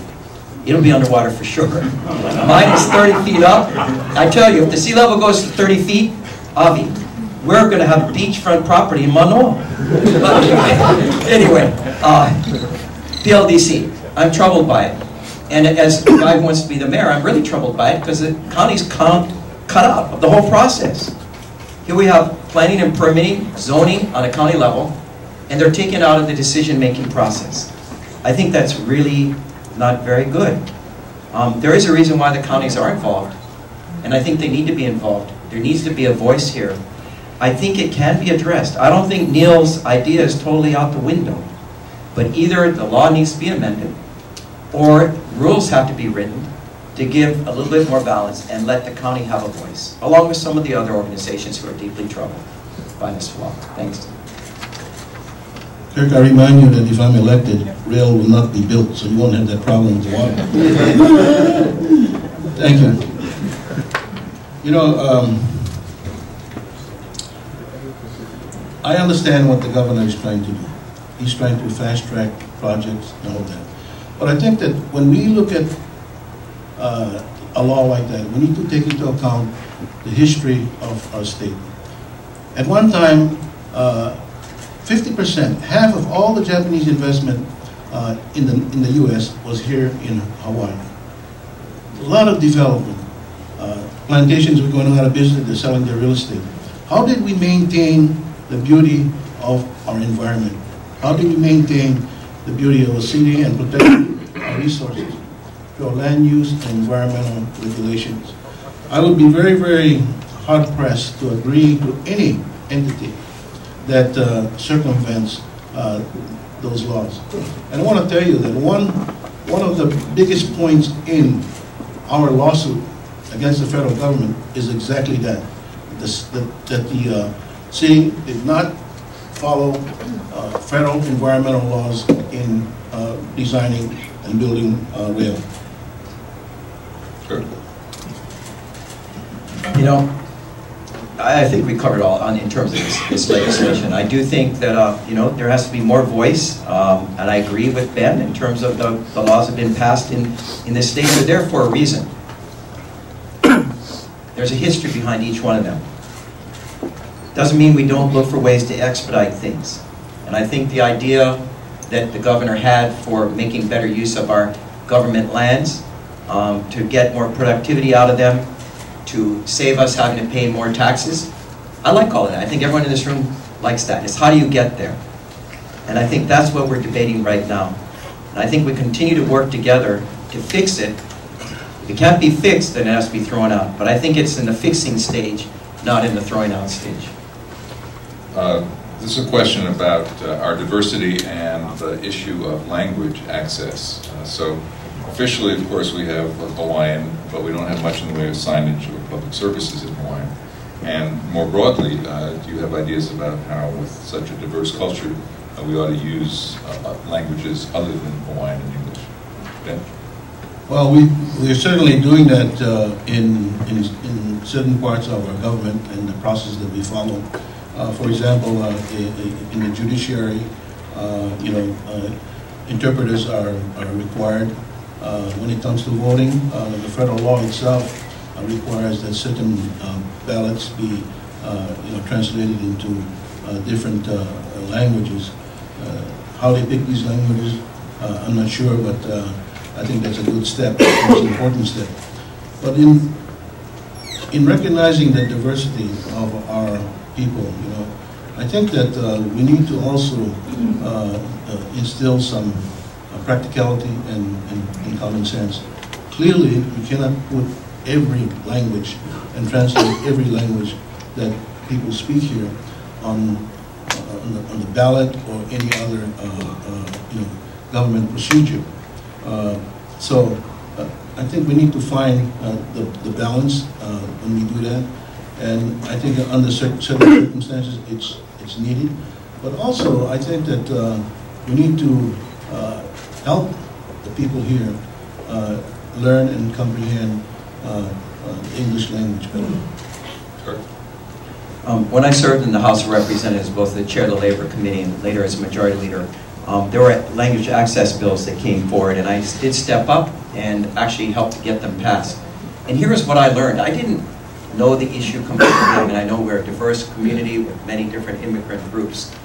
It'll be underwater for sure. Mine is 30 feet up. I tell you, if the sea level goes to 30 feet, Avi, we're going to have beachfront property in Manoa. But anyway, PLDC, I'm troubled by it. And as a guy who wants to be the mayor, I'm really troubled by it because the county's cut out of the whole process. Here we have planning and permitting, zoning on a county level, and they're taken out of the decision-making process. I think that's really not very good. There is a reason why the counties are involved, and I think they need to be involved. There needs to be a voice here. I think it can be addressed. I don't think Neil's idea is totally out the window, but either the law needs to be amended, or rules have to be written to give a little bit more balance and let the county have a voice, along with some of the other organizations who are deeply troubled by this law. Thanks. Kirk, I remind you that if I'm elected, rail will not be built, so you won't have that problem with water. Thank you. I understand what the governor is trying to do. He's trying to fast-track projects and all that. But I think that when we look at a law like that, we need to take into account the history of our state. At one time, 50%, half of all the Japanese investment in the U.S. was here in Hawaii. A lot of development. Plantations were going out of business, they're selling their real estate. How did we maintain the beauty of our environment? How did we maintain the beauty of a city and protect our resources through our land use and environmental regulations? I would be very, very hard-pressed to agree to any entity that circumvents those laws. And I want to tell you that one of the biggest points in our lawsuit against the federal government is exactly that, that the city did not follow federal environmental laws in designing and building rail. Sure. You know, I think we covered all in terms of this legislation. I do think that you know, there has to be more voice, and I agree with Ben in terms of the laws have been passed in this state. They're there for a reason. There's a history behind each one of them. Doesn't mean we don't look for ways to expedite things. And I think the idea that the governor had for making better use of our government lands, to get more productivity out of them, to save us having to pay more taxes, I like all of that. I think everyone in this room likes that. It's how do you get there? And I think that's what we're debating right now. And I think we continue to work together to fix it. If it can't be fixed, then it has to be thrown out. But I think it's in the fixing stage, not in the throwing out stage. This is a question about our diversity and the issue of language access. So officially, of course, we have Hawaiian, but we don't have much in the way of signage or public services in Hawaiian. And more broadly, do you have ideas about how, with such a diverse culture, we ought to use languages other than Hawaiian and English? Ben? Well, we're certainly doing that in certain parts of our government and the process that we follow. For example, in the judiciary, you know, interpreters are required. When it comes to voting, the federal law itself requires that certain ballots be you know, translated into different languages. How they pick these languages, I'm not sure, but I think that's a good step, it's an important step. But in recognizing the diversity of our people, you know, I think that we need to also instill some practicality and common sense. Clearly, we cannot put every language and translate every language that people speak here on the ballot or any other you know, government procedure. So I think we need to find the balance when we do that, and I think under certain circumstances it's needed. But also I think that we need to help the people here learn and comprehend the English language better. Sure. When I served in the House of Representatives, both the chair of the Labor Committee and later as Majority Leader, there were language access bills that came forward, and I did step up and actually help to get them passed. And here's what I learned. I didn't know the issue completely. I mean, I know we're a diverse community with many different immigrant groups.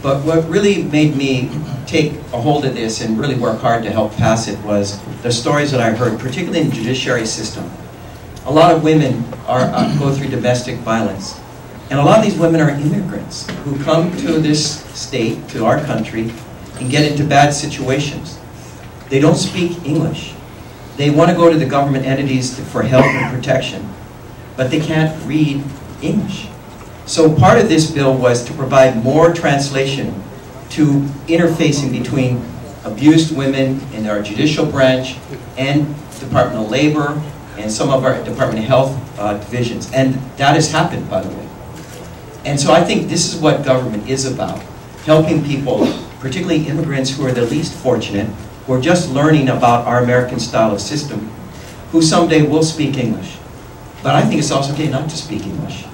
But what really made me take a hold of this and really work hard to help pass it was the stories that I heard, particularly in the judiciary system. A lot of women go through domestic violence. And a lot of these women are immigrants who come to this state, to our country, and get into bad situations. They don't speak English. They want to go to the government entities for help and protection, but they can't read English. So part of this bill was to provide more translation to interfacing between abused women in our judicial branch and Department of Labor and some of our Department of Health divisions. And that has happened, by the way. And so I think this is what government is about, helping people, particularly immigrants who are the least fortunate, who are just learning about our American style of system, who someday will speak English. But I think it's also okay not to speak English,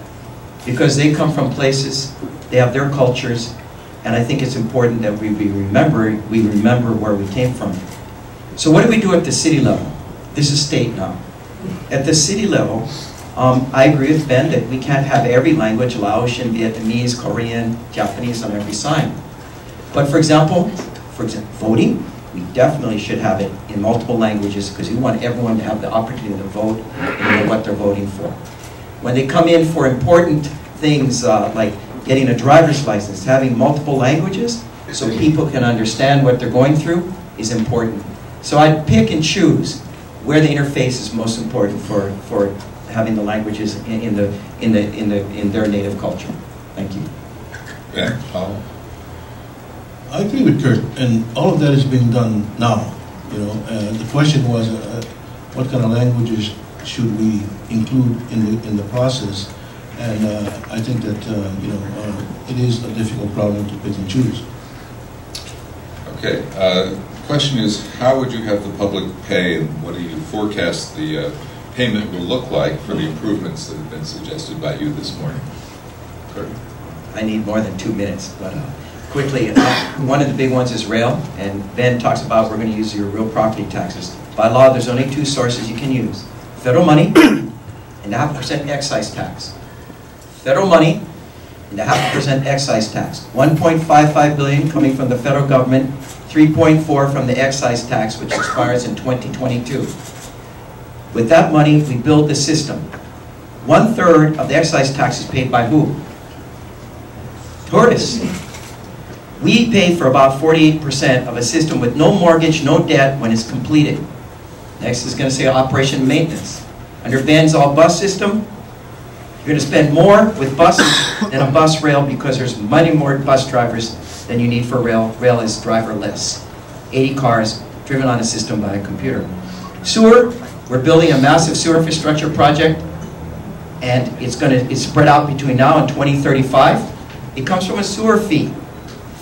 because they come from places, they have their cultures, and I think it's important that we remember where we came from. So what do we do at the city level? This is state now. At the city level, I agree with Ben that we can't have every language, Laotian, Vietnamese, Korean, Japanese on every sign. But for example, voting, we definitely should have it in multiple languages because we want everyone to have the opportunity to vote and know what they're voting for. When they come in for important things like getting a driver's license, having multiple languages so people can understand what they're going through is important. So I pick and choose where the interface is most important for having the languages in their native culture. Thank you. Ben, Paul? I agree with Kurt, and all of that is being done now. You know, the question was, what kind of languages should we include in the process? And I think that you know, it is a difficult problem to pick and choose. Okay. The question is, how would you have the public pay, and what do you forecast the payment will look like for the improvements that have been suggested by you this morning? Kurt? I need more than 2 minutes, but quickly, one of the big ones is rail, and Ben talks about we're going to use your real property taxes. By law, there's only 2 sources you can use: federal money and 0.5% excise tax. Federal money and 0.5% excise tax. 1.55 billion coming from the federal government, 3.4 from the excise tax, which expires in 2022. With that money, we build the system. 1/3 of the excise tax is paid by who? Tourists. We pay for about 48% of a system with no mortgage, no debt when it's completed. Next is going to say operation and maintenance. Under Ben's all-bus system, you're going to spend more with buses than a bus rail because there's many more bus drivers than you need for rail. Rail is driverless. 80 cars driven on a system by a computer. Sewer, we're building a massive sewer infrastructure project, and it's spread out between now and 2035. It comes from a sewer fee.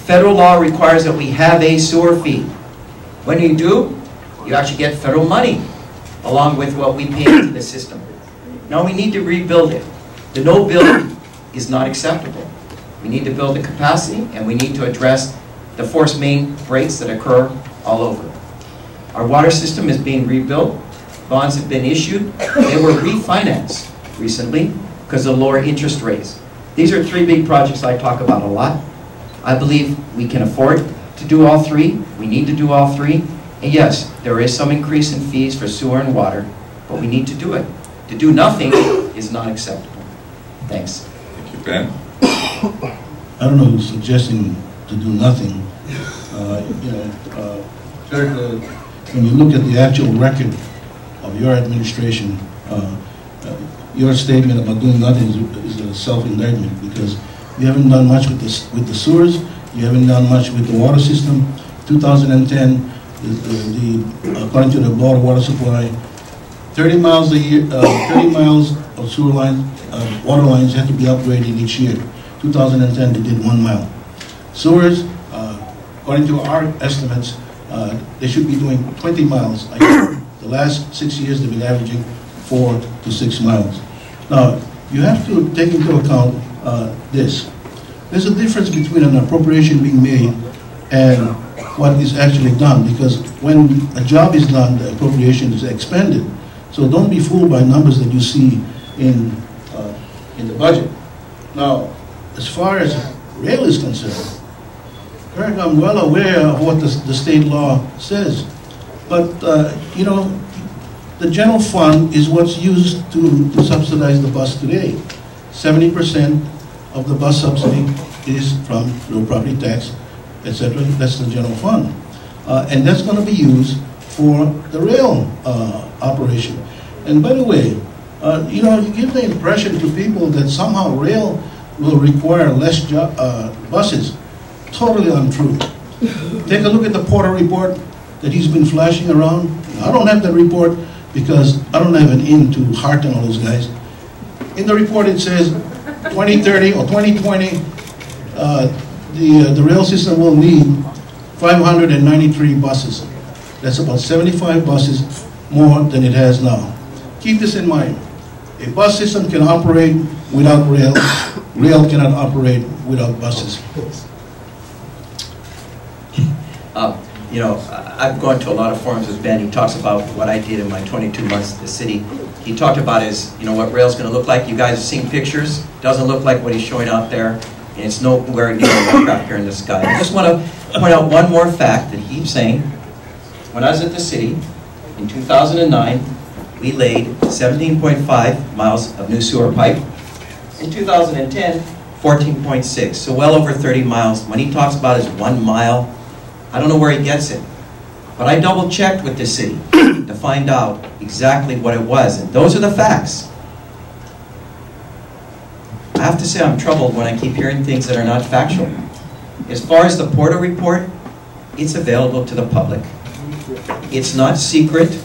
Federal law requires that we have a sewer fee. When you do, you actually get federal money along with what we pay into the system. Now we need to rebuild it. The no build is not acceptable. We need to build the capacity, and we need to address the forced main breaks that occur all over. Our water system is being rebuilt. Bonds have been issued. They were refinanced recently because of lower interest rates. These are 3 big projects I talk about a lot. I believe we can afford to do all 3. We need to do all 3. And yes, there is some increase in fees for sewer and water, but we need to do it. To do nothing is not acceptable. Thanks. Thank you, Ben. I don't know who's suggesting to do nothing. You know, Kurt, when you look at the actual record of your administration, your statement about doing nothing is a self-indictment, because you haven't done much with the sewers, you haven't done much with the water system. 2010, according to the Board of Water Supply, 30 miles a year, 30 miles of sewer lines, water lines had to be upgraded each year. 2010, they did 1 mile. Sewers, according to our estimates, they should be doing 20 miles a year. The last 6 years, they've been averaging 4 to 6 miles. Now, you have to take into account this. There's a difference between an appropriation being made and what is actually done, because when a job is done, the appropriation is expended. So don't be fooled by numbers that you see in the budget. Now, as far as rail is concerned, Kurt, I'm well aware of what the state law says, but you know, the general fund is what's used to subsidize the bus today. 70% of the bus subsidy is from real property tax, etc. That's the general fund. And that's going to be used for the rail operation. And by the way, you know, you give the impression to people that somehow rail will require less buses. Totally untrue. Take a look at the Porter report that he's been flashing around. I don't have that report because I don't have an in to hearten all those guys. In the report it says 2030 or 2020, the rail system will need 593 buses. That's about 75 buses more than it has now. Keep this in mind. A bus system can operate without rail. Rail cannot operate without buses. You know, I've gone to a lot of forums with Ben. He talks about what I did in my 22 months at the city. He talked about his, you know, what rail's going to look like. You guys have seen pictures. Doesn't look like what he's showing out there. And it's nowhere near an aircraft here in the sky. I just want to point out one more fact that he's saying. When I was at the city in 2009, we laid 17.5 miles of new sewer pipe. In 2010, 14.6, so well over 30 miles. When he talks about his 1 mile, I don't know where he gets it. But I double checked with the city to find out exactly what it was. And those are the facts. have to say I'm troubled when I keep hearing things that are not factual. As far as the Porter report, it's available to the public. It's not secret.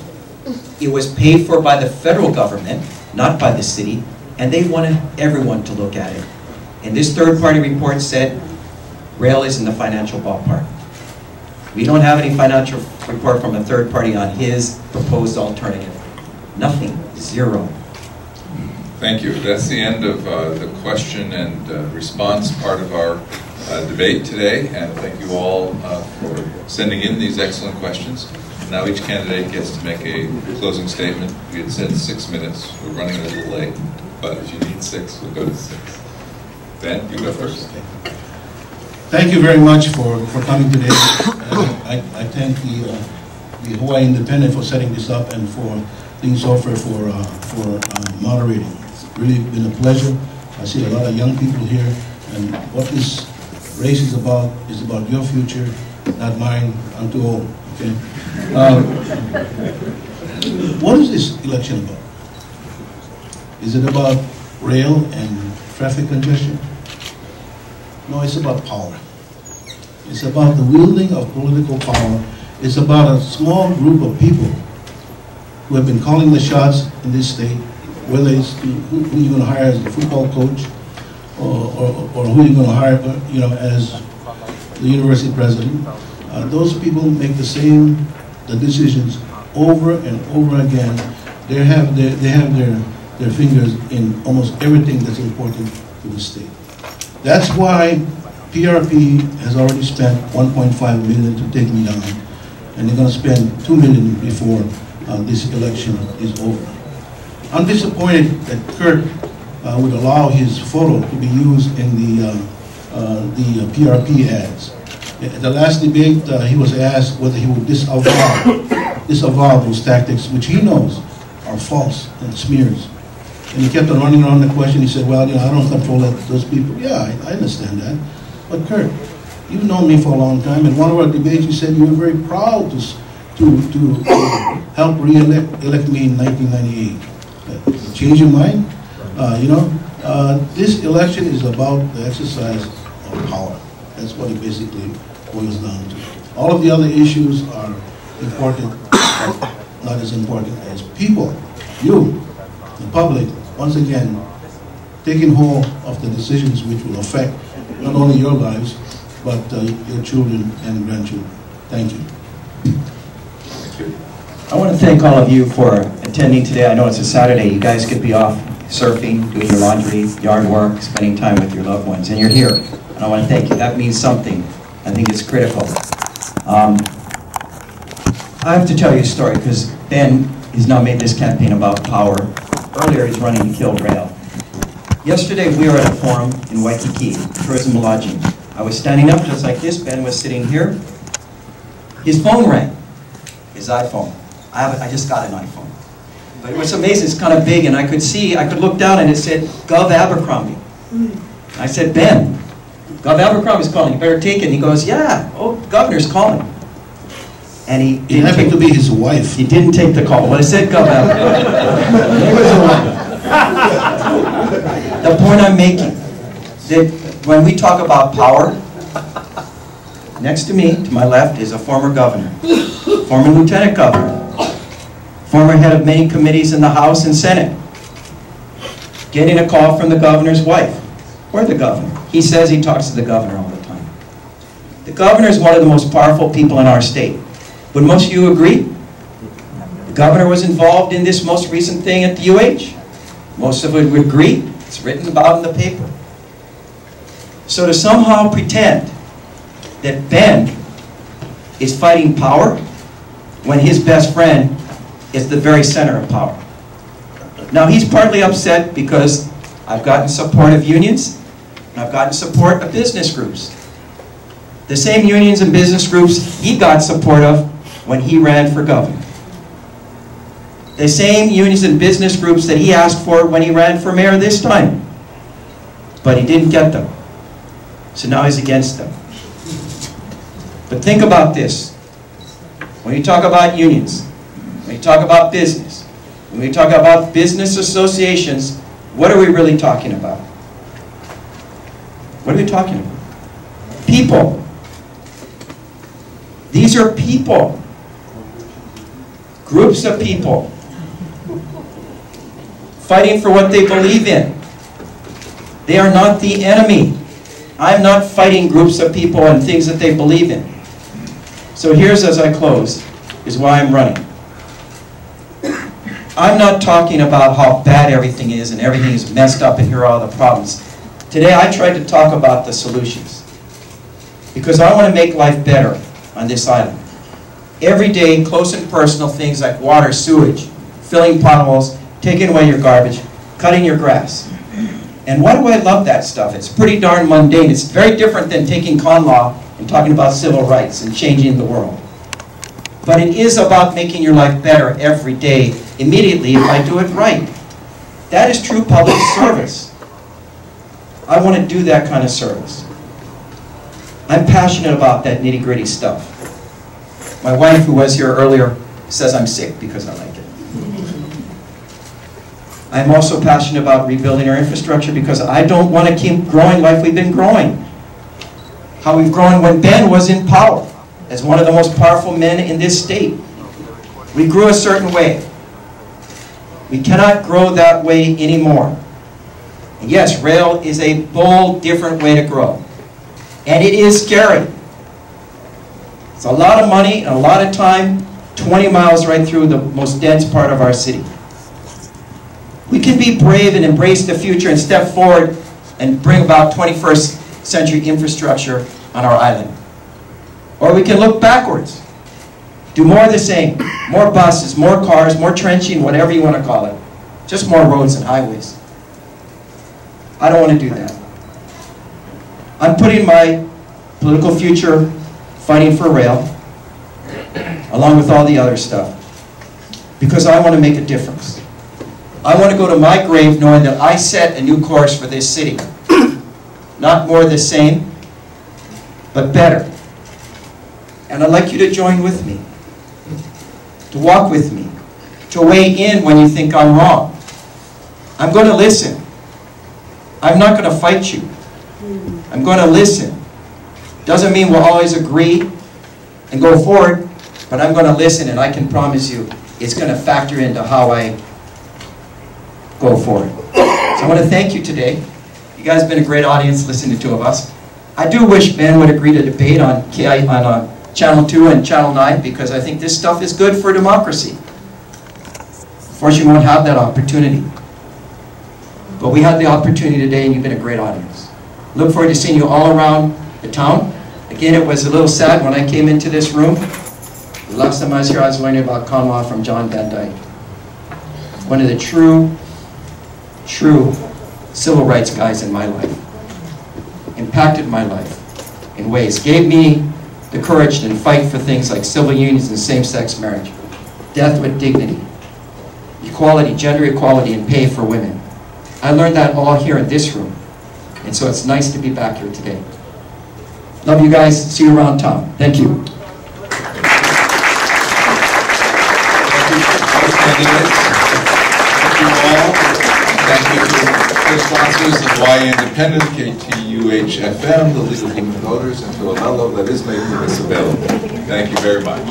It was paid for by the federal government, not by the city, and they wanted everyone to look at it. And this third-party report said rail is in the financial ballpark. We don't have any financial report from a third party on his proposed alternative. Nothing. Zero. Thank you. That's the end of the question and response part of our debate today, and thank you all for sending in these excellent questions. Now each candidate gets to make a closing statement. We had said 6 minutes. We're running a little late, but if you need 6, we'll go to 6. Ben, you go first. Thank you very much for coming today. I thank the Hawaii Independent for setting this up and for Dean Sofer for moderating. It's really been a pleasure. I see a lot of young people here, and what this race is about your future, not mine. I'm too old. Okay. What is this election about? Is it about rail and traffic congestion? No, it's about power. It's about the wielding of political power. It's about a small group of people who have been calling the shots in this state, whether it's who you're going to hire as the football coach or who you're going to hire, as the university president. Those people make the decisions over and over again. They have their fingers in almost everything that's important to the state. That's why PRP has already spent $1.5 million to take me down, and they're going to spend $2 million before this election is over. I'm disappointed that Kurt would allow his photo to be used in the PRP ads. At the last debate, he was asked whether he would disavow those tactics, which he knows are false and smears. And he kept on running around the question. He said, well, I don't control those people. Yeah, I understand that. But Kurt, you've known me for a long time. In one of our debates, you said you were very proud to help re-elect me in 1998. Change your mind? This election is about the exercise of power. That's what it basically boils down to. All of the other issues are important, but not as important as people, you, the public, once again, taking hold of the decisions which will affect not only your lives, but your children and grandchildren. Thank you. Thank you. I want to thank all of you for attending today. I know it's a Saturday. You guys could be off surfing, doing your laundry, yard work, spending time with your loved ones, and you're here. And I want to thank you. That means something. I think it's critical. I have to tell you a story, because Ben has now made this campaign about power. Earlier, he's running to kill rail. Yesterday, we were at a forum in Waikiki, tourism and lodging. I was standing up just like this. Ben was sitting here. His phone rang, his iPhone. I just got an iPhone. But it was amazing. It's kind of big, and I could look down, and it said, Gov Abercrombie. I said, Ben, Gov Abercrombie's calling. You better take it. And he goes, yeah, the governor's calling. And he happened to be his wife. He didn't take the call. Well, I said Gov Abercrombie. He was the wife. The point I'm making, that when we talk about power, next to me, to my left, is a former governor, former lieutenant governor, former head of many committees in the House and Senate, getting a call from the governor's wife, or the governor. He says he talks to the governor all the time. The governor is one of the most powerful people in our state. Would most of you agree? The governor was involved in this most recent thing at the UH. Most of it would agree. It's written about in the paper. So to somehow pretend that Ben is fighting power when his best friend is the very center of power. Now he's partly upset because I've gotten support of unions and I've gotten support of business groups. The same unions and business groups he got support of when he ran for governor. The same unions and business groups that he asked for when he ran for mayor this time. But he didn't get them. So now he's against them. But think about this. When you talk about unions, when you talk about business, when we talk about business associations, what are we really talking about? What are we talking about? People. These are people. Groups of people fighting for what they believe in. They are not the enemy. I'm not fighting groups of people and things that they believe in. So here's, as I close, is why I'm running. I'm not talking about how bad everything is and everything is messed up and here are all the problems. Today I tried to talk about the solutions. Because I want to make life better on this island. Every day, close and personal things like water, sewage, filling potholes, taking away your garbage, cutting your grass. And why do I love that stuff? It's pretty darn mundane. It's very different than taking con law and talking about civil rights and changing the world. But it is about making your life better every day, immediately, if I do it right. That is true public service. I want to do that kind of service. I'm passionate about that nitty-gritty stuff. My wife, who was here earlier, says I'm sick because I like it. I'm also passionate about rebuilding our infrastructure because I don't want to keep growing like we've been growing. How we've grown when Ben was in power as one of the most powerful men in this state. We grew a certain way. We cannot grow that way anymore. And yes, rail is a bold, different way to grow. And it is scary. It's a lot of money and a lot of time, 20 miles right through the most dense part of our city. We can be brave and embrace the future and step forward and bring about 21st century infrastructure on our island. Or we can look backwards, do more of the same, more buses, more cars, more trenching, whatever you want to call it. Just more roads and highways. I don't want to do that. I'm putting my political future fighting for rail, along with all the other stuff, because I want to make a difference. I want to go to my grave knowing that I set a new course for this city. Not more the same, but better. And I'd like you to join with me, to walk with me, to weigh in when you think I'm wrong. I'm going to listen. I'm not going to fight you. I'm going to listen. Doesn't mean we'll always agree and go forward, but I'm going to listen, and I can promise you it's going to factor into how I go forward. So I want to thank you today. You guys have been a great audience listening to the two of us. I do wish Ben would agree to debate on Channel 2 and Channel 9 because I think this stuff is good for democracy. Unfortunately, we won't have that opportunity. But we had the opportunity today, and you've been a great audience. Look forward to seeing you all around the town. Again, it was a little sad when I came into this room. The last time I was here, I was learning about common law from John Van Dyke. One of the true civil rights guys in my life. Impacted my life in ways. Gave me the courage to fight for things like civil unions and same-sex marriage. Death with dignity. Equality, gender equality, and pay for women. I learned that all here in this room. And so it's nice to be back here today. Love you guys. See you around town. Thank you. Thank you all. Thank you to the sponsors of Y Independent, KTUH-FM, the League of Women Voters, and to Alelo that is making this available. Thank you very much.